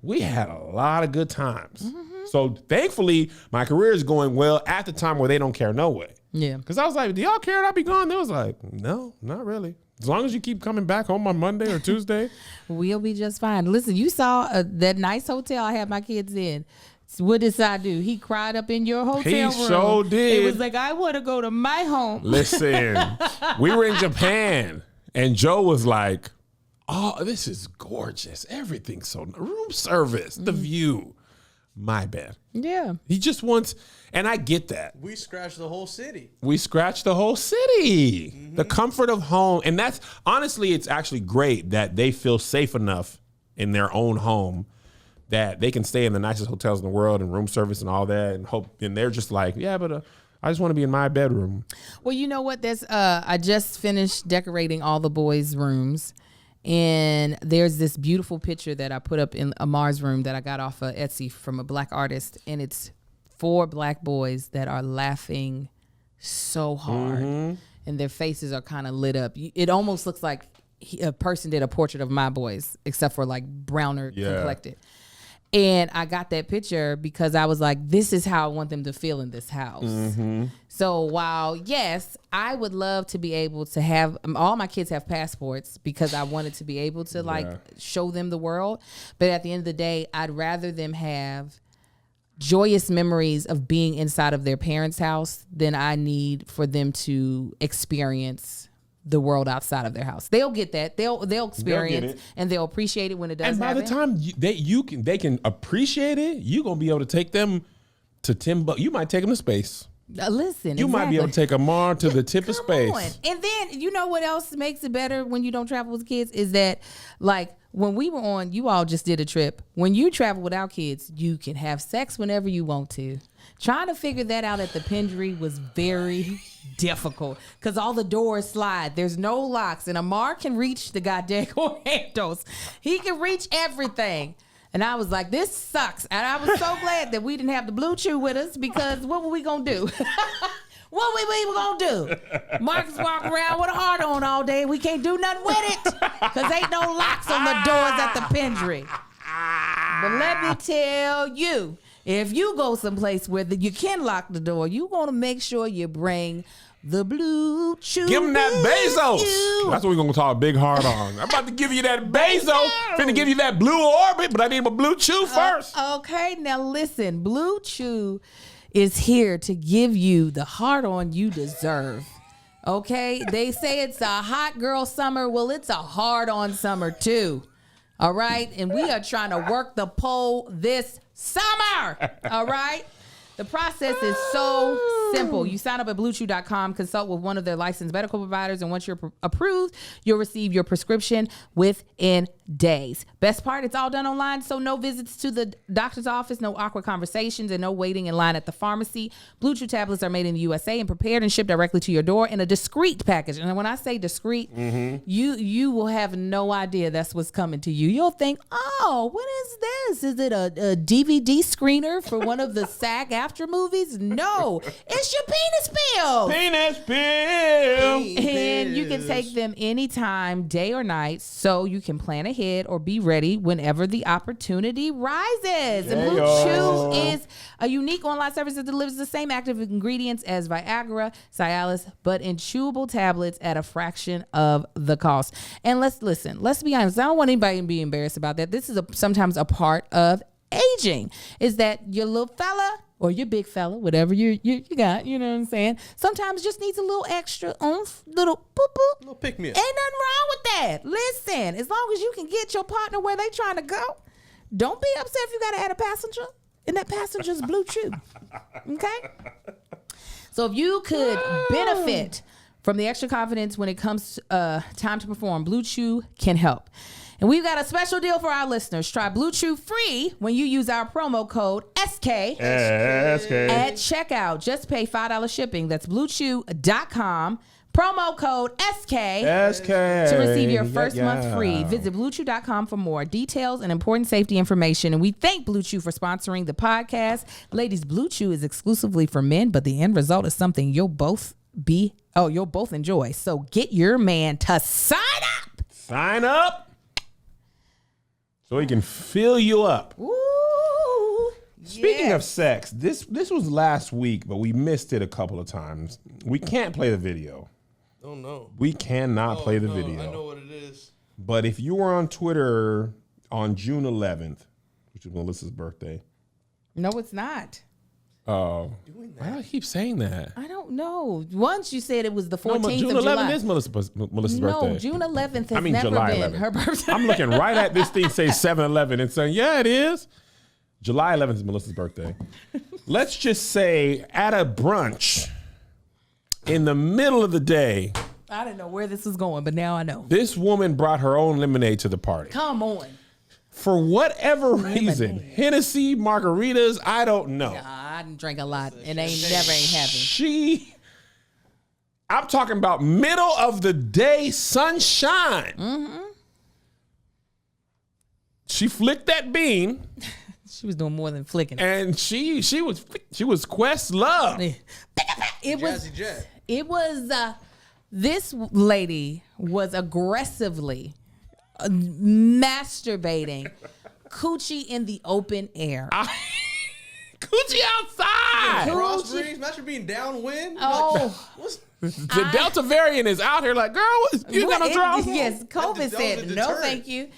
we had a lot of good times. Mm-hmm. So thankfully, my career is going well at the time where they don't care no way. Yeah. Because I was like, do y'all care that I be gone? They was like, no, not really. As long as you keep coming back home on Monday or Tuesday. We'll be just fine. Listen, you saw that nice hotel I had my kids in. So what did I do? He cried up in your hotel room. He sure did. It was like, I want to go to my home. Listen, we were in Japan and Joe was like, oh, this is gorgeous. Everything's so room service, the view. My bad. Yeah. He just wants, and I get that. We scratched the whole city. We scratched the whole city. Mm-hmm. The comfort of home. And that's, honestly, it's actually great that they feel safe enough in their own home that they can stay in the nicest hotels in the world and room service and all that and hope. And they're just like, yeah, but I just want to be in my bedroom. Well, you know what? I just finished decorating all the boys' rooms. And there's this beautiful picture that I put up in Amar's room that I got off of Etsy from a black artist. And it's 4 black boys that are laughing so hard. Mm-hmm. And their faces are kind of lit up. It almost looks like a person did a portrait of my boys, except for like browner complected. And I got that picture because I was like, this is how I want them to feel in this house. Mm-hmm. So while, yes, I would love to be able to have, all my kids have passports because I wanted to be able to show them the world. But at the end of the day, I'd rather them have joyous memories of being inside of their parents' house than I need for them to experience the world outside of their house. They'll get that. They'll experience and they'll appreciate it when it does happen. And by the time they can appreciate it, you're going to be able to take them to Timbuktu. You might take them to space. Listen, you might be able to take Amar to the tip of space. On. And then, you know what else makes it better when you don't travel with kids is that, like, when we were on, you all just did a trip. When you travel without kids, you can have sex whenever you want to. Trying to figure that out at the Pendry was very difficult because all the doors slide. There's no locks, and Amar can reach the goddamn handles. He can reach everything. And I was like, this sucks. And I was so glad that we didn't have the Blue Chew with us because what were we going to do? What we going to do? Marcus walk around with a heart on all day. We can't do nothing with it because ain't no locks on the doors at the Pendry. But let me tell you, if you go someplace where you can lock the door, you want to make sure you bring the Blue Chew. Give him that Bezos. That's what we're going to talk big hard on. I'm about to give you that Bezos. Finna give you that Blue Orbit, but I need my Blue Chew first. Okay, now listen. Blue Chew is here to give you the hard on you deserve. Okay? They say it's a hot girl summer. Well, it's a hard on summer too. All right? And we are trying to work the pole this summer. All right? The process is so simple. You sign up at BlueChew.com, consult with one of their licensed medical providers, and once you're approved, you'll receive your prescription within days. Best part, it's all done online, so no visits to the doctor's office, no awkward conversations, and no waiting in line at the pharmacy. Blue Chew tablets are made in the USA and prepared and shipped directly to your door in a discreet package. And when I say discreet, you will have no idea that's what's coming to you. You'll think, oh, what is this? Is it a DVD screener for one of the SAG after movies? No, it's your penis pills. Penis pill. And you can take them anytime, day or night, so you can plan ahead or be ready whenever the opportunity rises. And Blue Chew is a unique online service that delivers the same active ingredients as Viagra, Cialis, but in chewable tablets at a fraction of the cost. And let's be honest. I don't want anybody to be embarrassed about that. This is sometimes a part of aging, is that your little fella, or your big fella, whatever you got, you know what I'm saying? Sometimes just needs a little extra oomph, little boop boop. Little pick me up. Ain't nothing wrong with that. Listen, as long as you can get your partner where they trying to go, don't be upset if you got to add a passenger and that passenger's Blue Chew. Okay? So if you could benefit from the extra confidence when it comes time to perform, Blue Chew can help. And we've got a special deal for our listeners. Try Blue Chew free when you use our promo code SK at checkout. Just pay $5 shipping. That's bluechew.com. Promo code SK to receive your first month free. Visit bluechew.com for more details and important safety information. And we thank Blue Chew for sponsoring the podcast. Ladies, Blue Chew is exclusively for men, but the end result is something you'll both enjoy. So get your man to sign up. Sign up so he can fill you up. Ooh. Speaking of sex, this was last week, but we missed it a couple of times. We can't play the video. Oh, no. We cannot play the video. I know what it is. But if you were on Twitter on June 11th, which is Melissa's birthday. No, it's not. Why do I keep saying that? I don't know. Once you said it was the 14th No, June of July. 11th is Melissa's birthday. No, June 11th has never July been 11th. her birthday. I'm looking right at this thing, say 7-11, and saying, yeah, it is. July 11th is Melissa's birthday. Let's just say at a brunch in the middle of the day. I didn't know where this was going, but now I know. This woman brought her own lemonade to the party. Come on. For whatever reason, Hennessy, margaritas, I don't know. Nah, I didn't drink a lot, and never ain't happened. I'm talking about middle of the day sunshine. Mm-hmm. She flicked that bean. She was doing more than flicking. And she was Questlove. It was this lady was aggressively masturbating coochie in the open air. Coochie outside. Crossbreeds, imagine being downwind. Oh. The Delta variant is out here like, girl, you got no draws? Yes, COVID said, no thank you.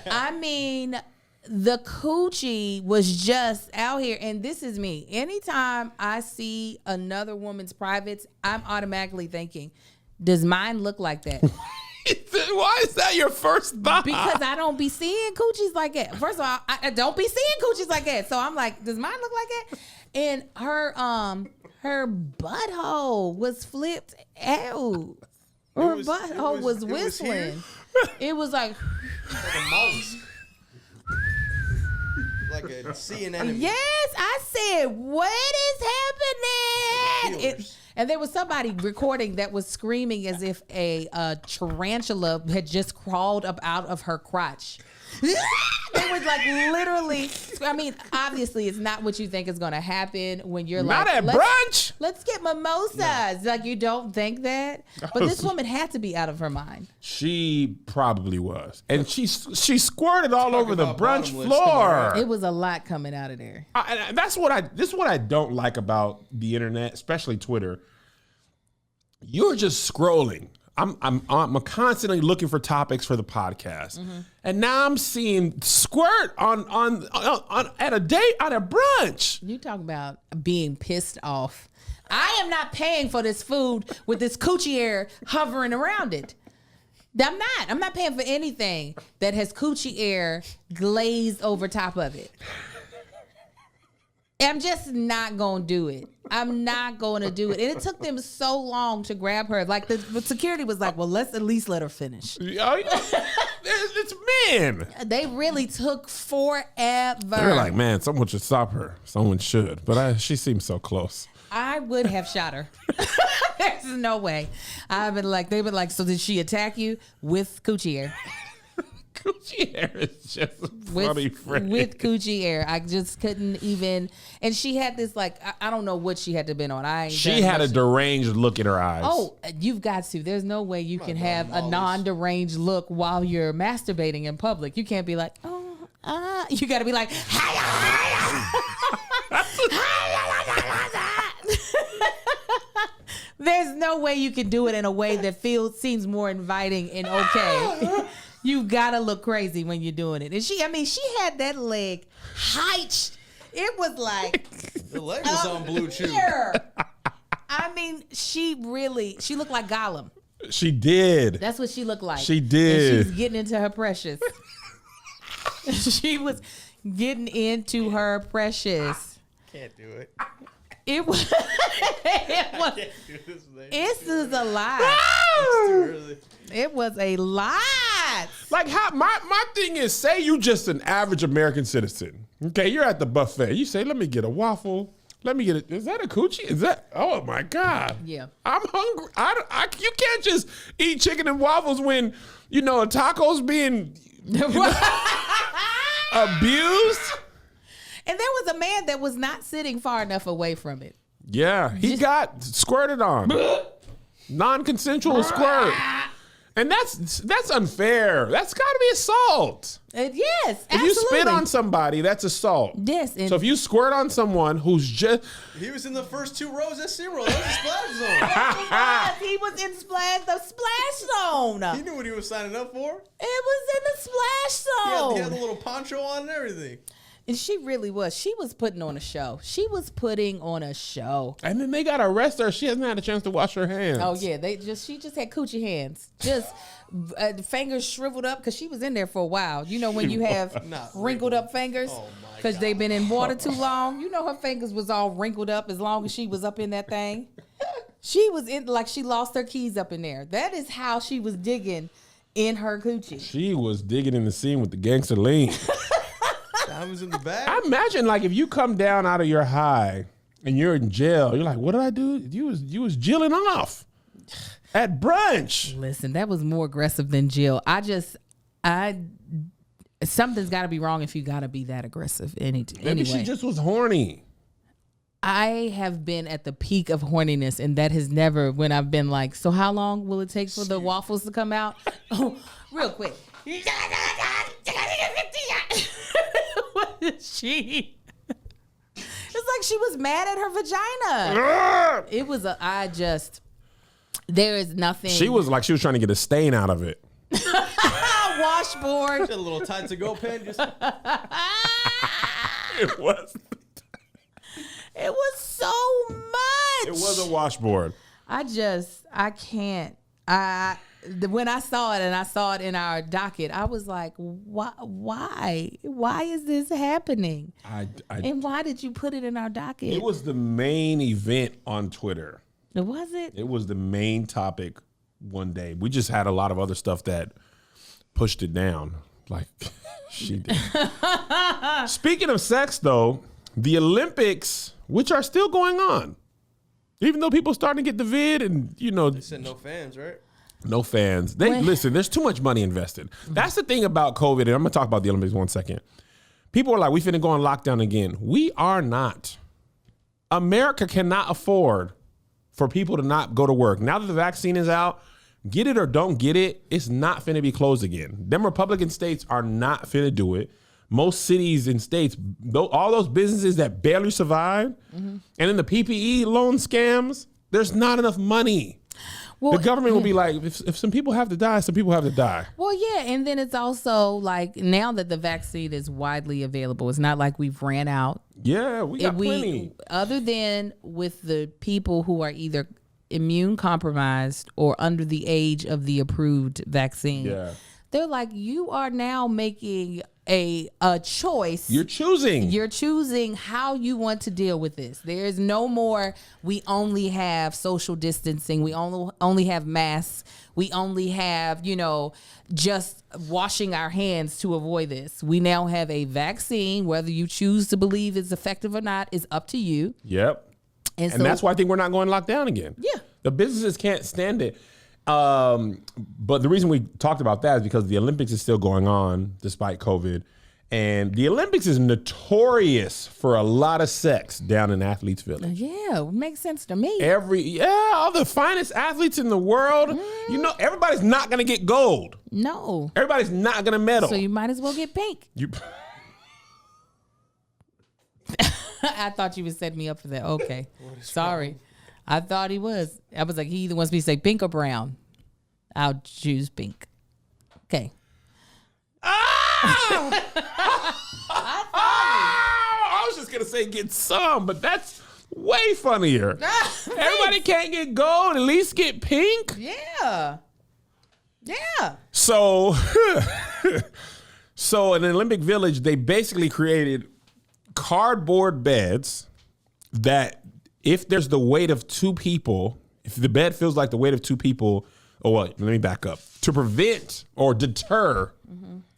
I mean, the coochie was just out here, and this is me. Anytime I see another woman's privates, I'm automatically thinking, does mine look like that? Why is that your first thought? Because I don't be seeing coochies like that. First of all, I don't be seeing coochies like that. So I'm like, does mine look like that? And her butthole was flipped out. Her butthole was whistling. It was like a mollusk. Like a sea anemone. Yes, I said, what is happening? And there was somebody recording that was screaming as if a tarantula had just crawled up out of her crotch. It was like literally, I mean, obviously it's not what you think is going to happen when you're not like, at brunch. Let's get mimosas. No. Like, you don't think that? But this woman had to be out of her mind. She probably was. And she squirted all over the brunch floor. It was a lot coming out of there. This is what I don't like about the internet, especially Twitter. You're just scrolling. I'm constantly looking for topics for the podcast, and now I'm seeing squirt on at a date at a brunch. You talking about being pissed off? I am not paying for this food with this coochie air hovering around it. I'm not paying for anything that has coochie air glazed over top of it. I'm just not going to do it. I'm not going to do it. And it took them so long to grab her. Like, the security was like, well, let's at least let her finish. It's men. They really took forever. They're like, man, someone should stop her. Someone should. But she seems so close. I would have shot her. There's no way. They've been like, so did she attack you with coochie air? Coochie air is just a funny phrase. With coochie air. I just couldn't even. And she had this, like, I don't know what she had to been on. She had a deranged look in her eyes. Oh, you've got to. There's no way you can have a non-deranged look while you're masturbating in public. You can't be like, you got to be like, there's no way you can do it in a way that seems more inviting and okay. You gotta look crazy when you're doing it. And she had that leg height. It was like The leg was on Blue Chew. I mean, she looked like Gollum. She did. That's what she looked like. She did. And she was getting into her precious. She was getting into her precious. Can't do it. It was. I can't do this, man. This is a lot. It's too early. It was a lot. Like how my thing is, say you just an average American citizen. Okay, you're at the buffet. You say, let me get a waffle. Let me get it. Is that a coochie? Is that? Oh my God. Yeah. I'm hungry. You can't just eat chicken and waffles when a taco's being abused. And there was a man that was not sitting far enough away from it. Yeah, he got squirted on. Non-consensual squirt. And that's unfair. That's got to be assault. Yes, If you spit on somebody, that's assault. Yes. So if you squirt on someone who's just... He was in the first 2 rows at SeaWorld. That was a splash zone. He was in the splash zone. He knew what he was signing up for. It was in the splash zone. He had the little poncho on and everything. And she really was. She was putting on a show. She was putting on a show. And then they got to arrest her. She hasn't had a chance to wash her hands. Oh yeah, she just had coochie hands, just fingers shriveled up because she was in there for a while. You know when you have wrinkled up fingers because they've been in water too long. You know her fingers was all wrinkled up as long as she was up in that thing. She was in like she lost her keys up in there. That is how she was digging in her coochie. She was digging in the scene with the gangster lean. Diamonds in the bag. I imagine like if you come down out of your high and you're in jail, you're like, what did I do? You was jilling off at brunch. Listen, that was more aggressive than Jill. Something's got to be wrong if you got to be that aggressive. Maybe Anyway. she just was horny. I have been at the peak of horniness, and that has never when I've been like, so how long will it take for the waffles to come out? Oh, real quick. What is she? It's like she was mad at her vagina. It was there is nothing. She was like she was trying to get a stain out of it. Washboard. A little tight to go pen. Just It was. It was so much. It was a washboard. I can't. When I saw it and I saw it in our docket, I was like, why? Why is this happening? And why did you put it in our docket? It was the main event on Twitter. Was it? It was the main topic one day. We just had a lot of other stuff that pushed it down. Like she did. Speaking of sex, though, the Olympics, which are still going on, even though people starting to get the vid and, they said no fans, right? No fans. Listen, there's too much money invested. That's the thing about COVID, and I'm going to talk about the Olympics 1 second. People are like, we finna go on lockdown again. We are not. America cannot afford for people to not go to work. Now that the vaccine is out, get it or don't get it, it's not finna be closed again. Them Republican states are not finna do it. Most cities and states, all those businesses that barely survived, and then the PPE loan scams, there's not enough money. Well, the government will be like, if some people have to die, some people have to die. Well, yeah, and then it's also like now that the vaccine is widely available, it's not like we've ran out. Yeah, we got plenty. Other than with the people who are either immune compromised or under the age of the approved vaccine, they're like, you are now making a choice. You're choosing how you want to deal with this. There's no more, we only have social distancing. We only have masks. We only have, just washing our hands to avoid this. We now have a vaccine. Whether you choose to believe it's effective or not is up to you. Yep. And so, that's why I think we're not going locked down again. Yeah. The businesses can't stand it. But the reason we talked about that is because the Olympics is still going on despite COVID. And the Olympics is notorious for a lot of sex down in Athletes Village. Yeah, it makes sense to me. All the finest athletes in the world. Everybody's not going to get gold. No. Everybody's not going to medal. So you might as well get pink. I thought you would set me up for that. Okay. Sorry. Wrong? I thought he was. I was like, he either wants me to say pink or brown. I'll choose pink. Okay. I was just gonna say get some, but that's way funnier. Everybody can't get gold, at least get pink. Yeah. So, so in the Olympic Village, they basically created cardboard beds that if there's the weight of two people, if the bed feels like the weight of two people, let me back up. To prevent or deter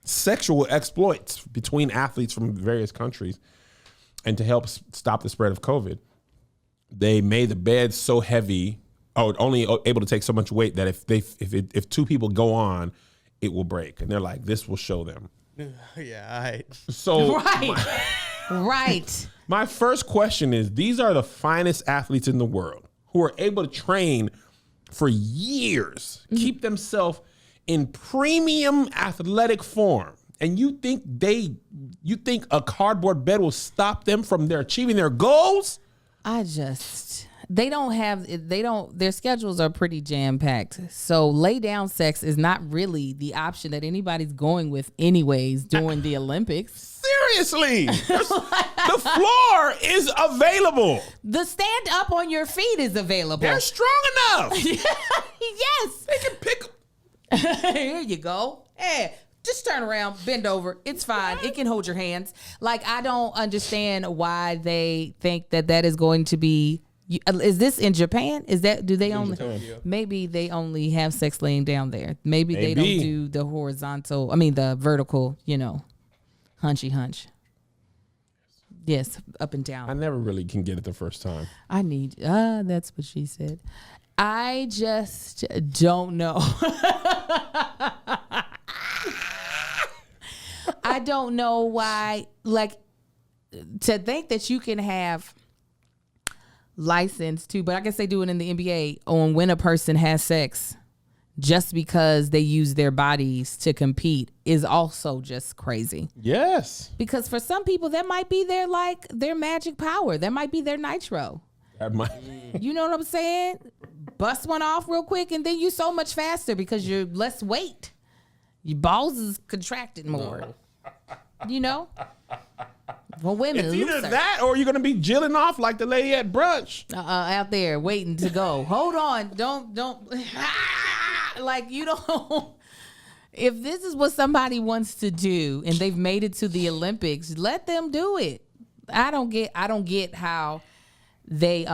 sexual exploits between athletes from various countries and to help stop the spread of COVID, they made the beds so heavy, only able to take so much weight that if two people go on, it will break. And they're like, this will show them. Yeah, right. So Right. My first question is, these are the finest athletes in the world who are able to train for years, keep themselves in premium athletic form. And you think a cardboard bed will stop them from their achieving their goals? Their schedules are pretty jam-packed. So lay down sex is not really the option that anybody's going with anyways during the Olympics. Seriously. The floor is available. The stand up on your feet is available. They're strong enough. Yes. They can pick. Here you go. Hey, just turn around, bend over. It's fine. It can hold your hands. Like, I don't understand why they think that is going to be. Is this in Japan? Maybe they only have sex laying down there. Maybe they don't do the vertical, hunchy hunch. Yes, up and down. I never really can get it the first time. That's what she said. I just don't know. I don't know why, to think that you can have license to, but I guess they do it in the NBA on when a person has sex just because they use their bodies to compete is also just crazy. Yes. Because for some people, that might be their magic power. That might be their nitro. That might. You know what I'm saying? Bust one off real quick and then you're so much faster because you're less weight. Your balls is contracted more. For women, it's either that or you're going to be jilling off like the lady at brunch. Out there waiting to go. Hold on. Don't. If this is what somebody wants to do and they've made it to the Olympics, let them do it. I don't get how they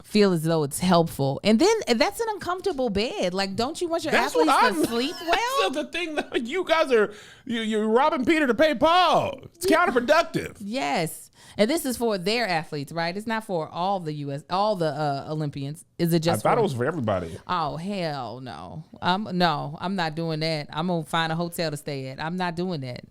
feel as though it's helpful. And then that's an uncomfortable bed. Like, don't you want your athletes to sleep well? That's the thing that you guys are, you're robbing Peter to pay Paul. It's counterproductive. Yes. And this is for their athletes, right? It's not for all the Olympians. Is it just I thought it was for everybody. Oh, hell no. I'm not doing that. I'm going to find a hotel to stay at. I'm not doing that.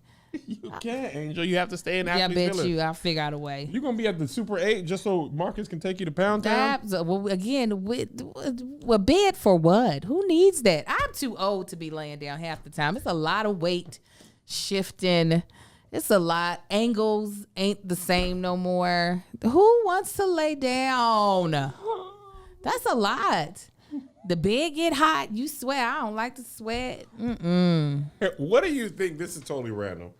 You can't, Angel. You have to stay in Athletes I bet Village. I'll figure out a way. You're going to be at the Super 8 just so Marcus can take you to Pound Town? Well, again, a bed for what? Who needs that? I'm too old to be laying down half the time. It's a lot of weight shifting. It's a lot. Angles ain't the same no more. Who wants to lay down? That's a lot. The bed get hot. You sweat. I don't like to sweat. What do you think? This is totally random.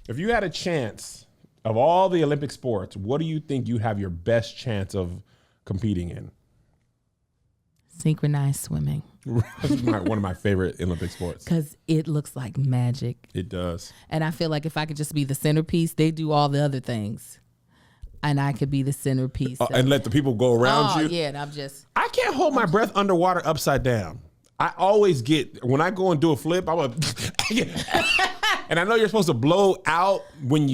If you had a chance of all the Olympic sports, what do you think you have your best chance of competing in? Synchronized swimming. That's one of my favorite Olympic sports. Because it looks like magic. It does. And I feel like if I could just be the centerpiece, they do all the other things. And I could be the centerpiece. And let the people go around you? Yeah, and I'm just... I can't hold my breath underwater upside down. I always get, when I go and do a flip, I'm a... And I know you're supposed to blow out when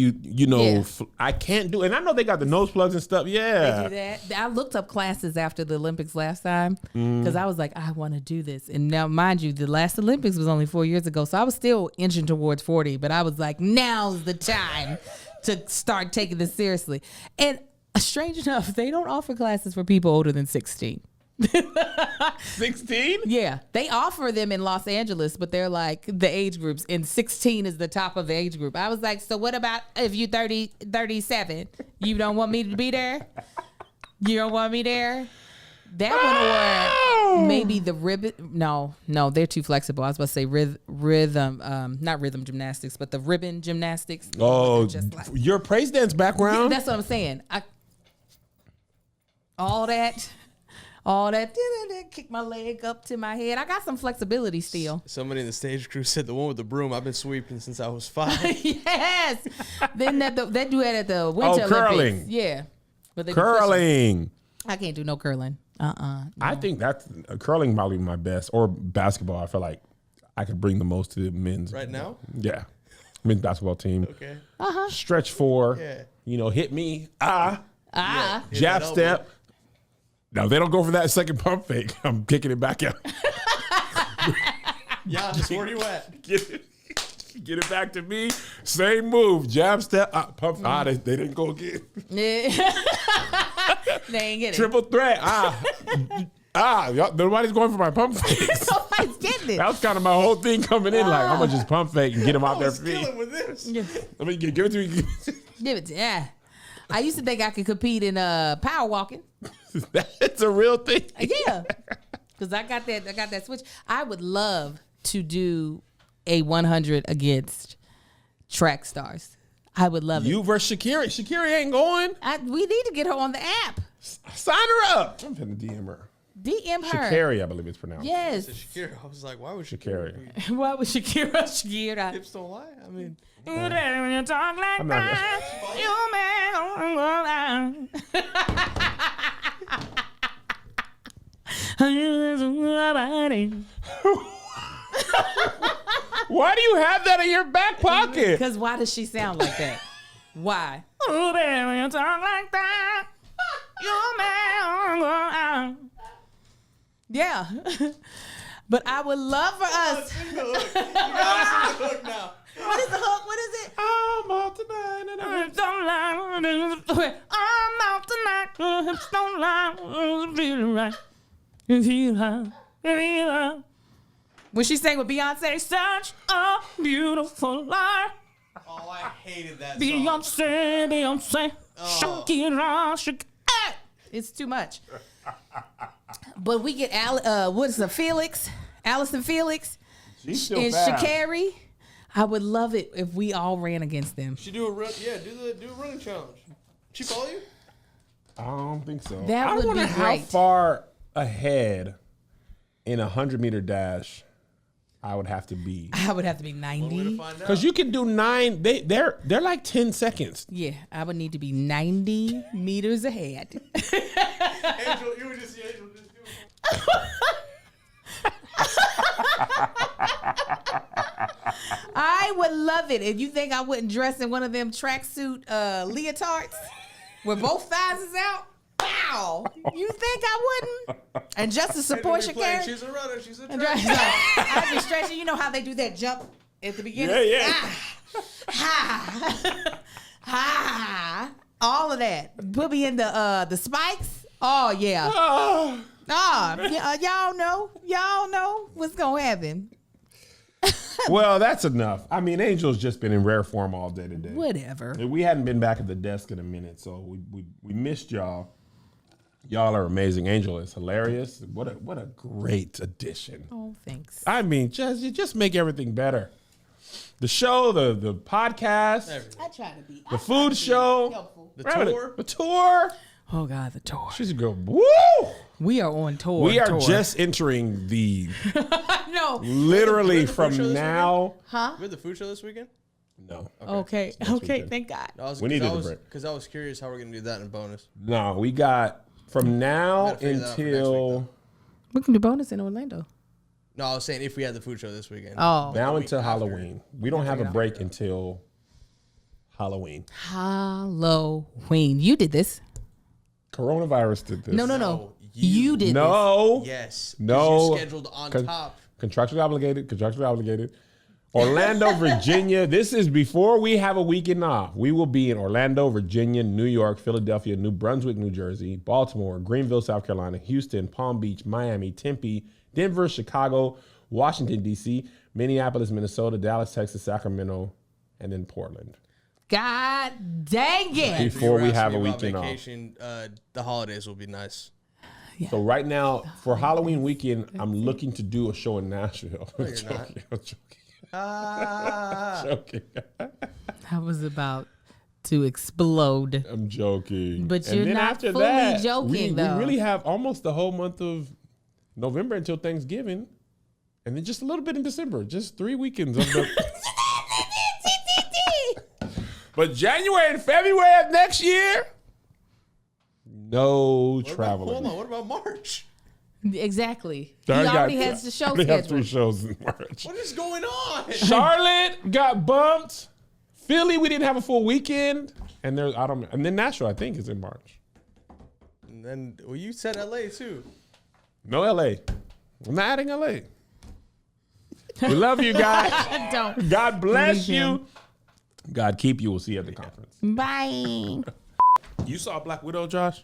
I can't do it. And I know they got the nose plugs and stuff. Yeah. They do that. I looked up classes after the Olympics last time because I was like, I want to do this. And now, mind you, the last Olympics was only 4 years ago. So I was still inching towards 40, but I was like, now's the time to start taking this seriously. And strange enough, they don't offer classes for people older than 16. 16? Yeah, they offer them in Los Angeles, but they're like the age groups, and 16 is the top of the age group. I was like, so what about if you 37? You don't want me to be there? You don't want me there? That one, or maybe the ribbon. No, they're too flexible. I was about to say rhythm, not rhythm gymnastics, but the ribbon gymnastics. Oh, just like, your praise dance background? that's what I'm saying. All that, kick my leg up to my head. I got some flexibility still. Somebody in the stage crew said the one with the broom. I've been sweeping since I was 5. Yes. Then that do it at the Winter curling. Olympics. Yeah. But Curling. I can't do no curling. No. I think that's curling probably my best, or basketball. I feel like I could bring the most to the men's. Right now? Yeah. Men's basketball team. Okay. Stretch 4. Yeah. Hit me. Yeah, Jab step. No, they don't go for that second pump fake. I'm kicking it back out. Yeah, just where you at? Get it back to me. Same move. Jab step. Pump. They didn't go again. Yeah. They ain't get it. Triple threat. Nobody's going for my pump fakes. Nobody's getting it. That was kind of my whole thing coming in. Like, I'm gonna just pump fake and get them out their feet. Killing with this. Let me give it to me. Give it to I used to think I could compete in power walking. That's a real thing. Yeah. Because I got that switch. I would love to do a 100 against track stars. I would love it. You versus Shakira. Shakira ain't going. We need to get her on the app. Sign her up. I'm finna DM her. DM her. Shakira, I believe it's pronounced. Yes. Shakira. I was like, why would Shakira. Why would Shakira? Hips don't lie. I mean, You talk like I'm not that. Why do you have that in your back pocket? Because why does she sound like that? Why? Oh, baby, you talk like that. Yeah. But I would love for us. you gotta listen to the hook now. What is the hook? What is it? I'm out tonight. I'm out tonight. Hips don't lie. Feeling right. Feel high. When she sang with Beyonce, such a beautiful life. Oh, I hated that song. Beyonce. Shakira. It's too much. But we get what is it? Allison Felix, She's still and fast. Shakari. I would love it if we all ran against them. She do a run. Yeah, do a running challenge. She follow you? I don't think so. That I would wonder be how great. far ahead in a 100-meter dash I would have to be. I would have to be One way 90. to find out. Because you can do 9. They're like 10 seconds. Yeah, I would need to be 90 meters ahead. Angel, you would just see Angel just do it. I would love it. And you think I wouldn't dress in one of them tracksuit leotards with both thighs is out? Wow. You think I wouldn't? And just to support Angel be playing, Shakira. she's a runner. She's a And track. I'd be stretching. You know how they do that jump at the beginning? Yeah. Ha. All of that. Put me in the spikes. Oh, yeah. Y'all know what's going to happen. Well, that's enough. I mean, Angel's just been in rare form all day today. Whatever. We hadn't been back at the desk in a minute, so we missed y'all. Y'all are amazing. Angel is hilarious. What a great addition. Oh, thanks. I mean, you just make everything better. The show, the podcast, Everything. I try to be. the food show, Helpful. The Right, tour. the tour. Oh, God, the tour. She's a girl. Woo! We are on tour. We are tour. just entering the No. literally Where's the food show from this now. Huh? We had the food show this weekend? No, Okay. weekend. Thank God. We needed a break. Because I was curious how we're going to do that in a bonus. no. We got from now Gotta figure that out for next week, until though. We can do bonus in Orlando. No, I was saying if we had the food show this weekend. Oh. now week until after. Halloween. We don't have a figure it out. break until Halloween. Halloween. You did this. Coronavirus did this. No. No, You did No. Yes. 'cause No. You're scheduled on top. Contractually obligated. Orlando, Virginia. This is before we have a weekend off. We will be in Orlando, Virginia, New York, Philadelphia, New Brunswick, New Jersey, Baltimore, Greenville, South Carolina, Houston, Palm Beach, Miami, Tempe, Denver, Chicago, Washington, D.C., Minneapolis, Minnesota, Dallas, Texas, Sacramento, and then Portland. God dang it. Before we You were have a asking me about weekend off. vacation, the holidays will be nice. Yeah. So right now, for Halloween weekend, I'm looking to do a show in Nashville. No, you're not. I'm joking. Ah. Joking. I was about to explode. I'm joking. But And you're then not after fully that, joking, though. We really have almost the whole month of November until Thanksgiving. And then just a little bit in December. Just 3 weekends of the... But January and February of next year, no traveling. Hold on. What about March? Exactly. So He already has the show I have 3 scheduled. shows in March. What is going on? Charlotte got bumped. Philly, we didn't have a full weekend. And then Nashville, I think, is in March. And then you said LA too. No LA. I'm not adding LA. We love you guys. Don't. God bless Leave him. you. God keep you. We'll see you at the conference. Bye. You saw Black Widow, Josh?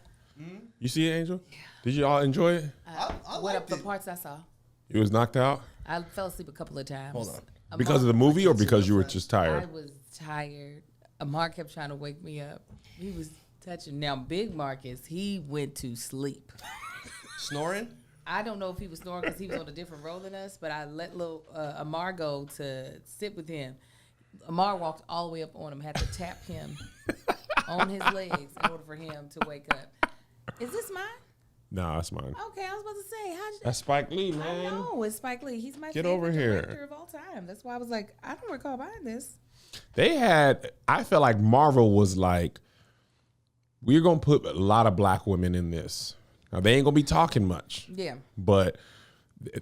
You see it, Angel? Did you all enjoy it? I What up liked the it. parts I saw? You was knocked out I fell asleep a couple of times. Hold on. because of the movie or because you were just I tired? was tired. Amar kept trying to wake me up. He was touching. Now, Big Marcus, he went to sleep. Snoring? I don't know if he was snoring because he was on a different row than us, but I let little Amar go to sit with him. Amar walked all the way up on him, had to tap him on his legs in order for him to wake up. Is this mine? No, that's mine. Okay, I was about to say, how'd you... That's Spike Lee, I man. know, it's Spike Lee. He's my Get favorite over here. director of all time. That's why I was like, I don't recall buying this. I felt like Marvel was like, we're going to put a lot of black women in this. Now, they ain't going to be talking much. Yeah. But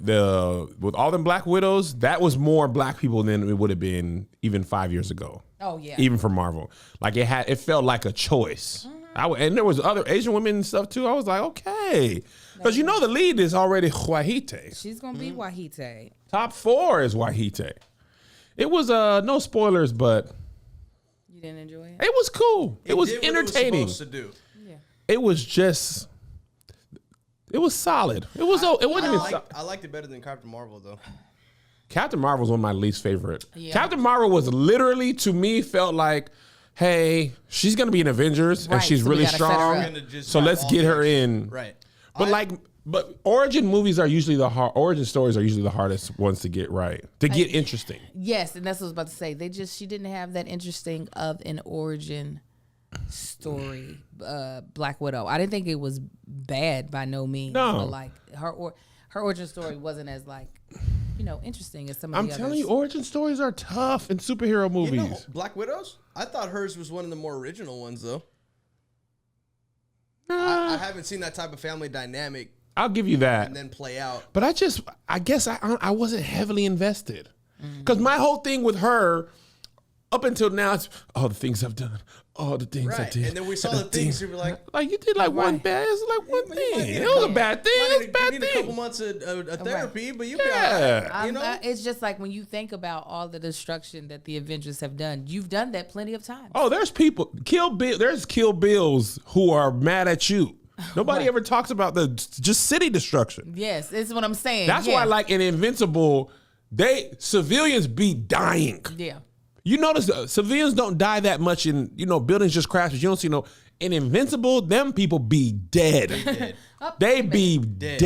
with all them Black Widows, that was more black people than it would have been even 5 years ago. Oh, yeah. Even for Marvel. Like it felt like a choice. And there was other Asian women and stuff too. I was like, okay. Because you know the lead is already Wahite. She's going to be Wahite. Top 4 is Wahite. It was no spoilers, but You didn't enjoy it? it was cool. It was did what entertaining. It was supposed to do. Yeah. It was just, it was solid. It was. It wasn't even. I liked it better than Captain Marvel though. Captain Marvel was one of my least favorite. Yeah. Captain Marvel was literally, to me, felt like, hey, she's gonna be in Avengers and Right, she's so we really gotta set her strong. up. Gonna just So have let's all get the her action. in. Right. But origin movies are usually origin stories are usually the hardest ones to get right, to get interesting. Yes, and that's what I was about to say. She didn't have that interesting of an origin story, Black Widow. I didn't think it was bad by no means. No. But like her origin story wasn't as like, interesting as some of I'm the others. telling you, origin stories are tough in superhero You movies. know, Black Widows? I thought hers was one of the more original ones though. I haven't seen that type of family dynamic I'll give you that. and then play out. But I guess I wasn't heavily invested. Because my whole thing with her, up until now, it's all the things I've done, all the things I Right. did. And then we saw the things you were like, Like, you did like one Right. bad, it's like one you might thing. need It was a yeah. bad thing. It was a you bad need a couple thing. months of therapy, but you'll be Yeah. all right. It's just like when you think about all the destruction that the Avengers have done, you've done that plenty of times. Oh, there's people, there's Kill Bills who are mad at you. Nobody Right. ever talks about the just city destruction. Yes, this is what I'm saying. That's why, like in Invincible, civilians be dying. Yeah. You notice civilians don't die that much in, buildings just crash, but you don't see in Invincible, them people be dead. They be dead.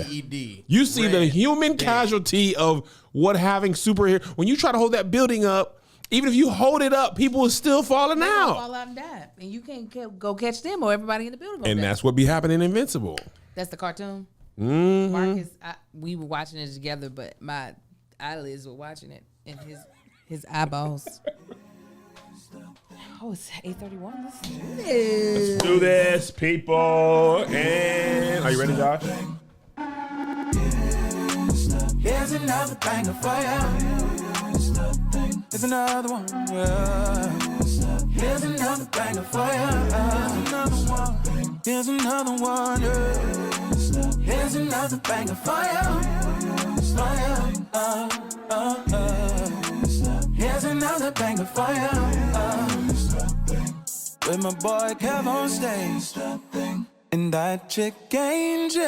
DED. You see the Red. human casualty of what having superhero. When you try to hold that building up, even if you hold it up, people are still falling They gonna out. fall out and die, and you can't go catch them or everybody in the building. And die. that's what be happening in Invincible. That's the cartoon. Mm-hmm. Marcus, we were watching it together, but my eyelids were watching it, and his eyeballs. Oh, it's 8:31. Let's do this. Let's do this, people. And are you ready, Josh? Here's another banger for ya. Here's another one. Yeah. Here's another banger for ya. Here's another one. Yeah. Here's another banger for ya. Here's another banger for ya. With my boy Kev on stage and that chick Angel.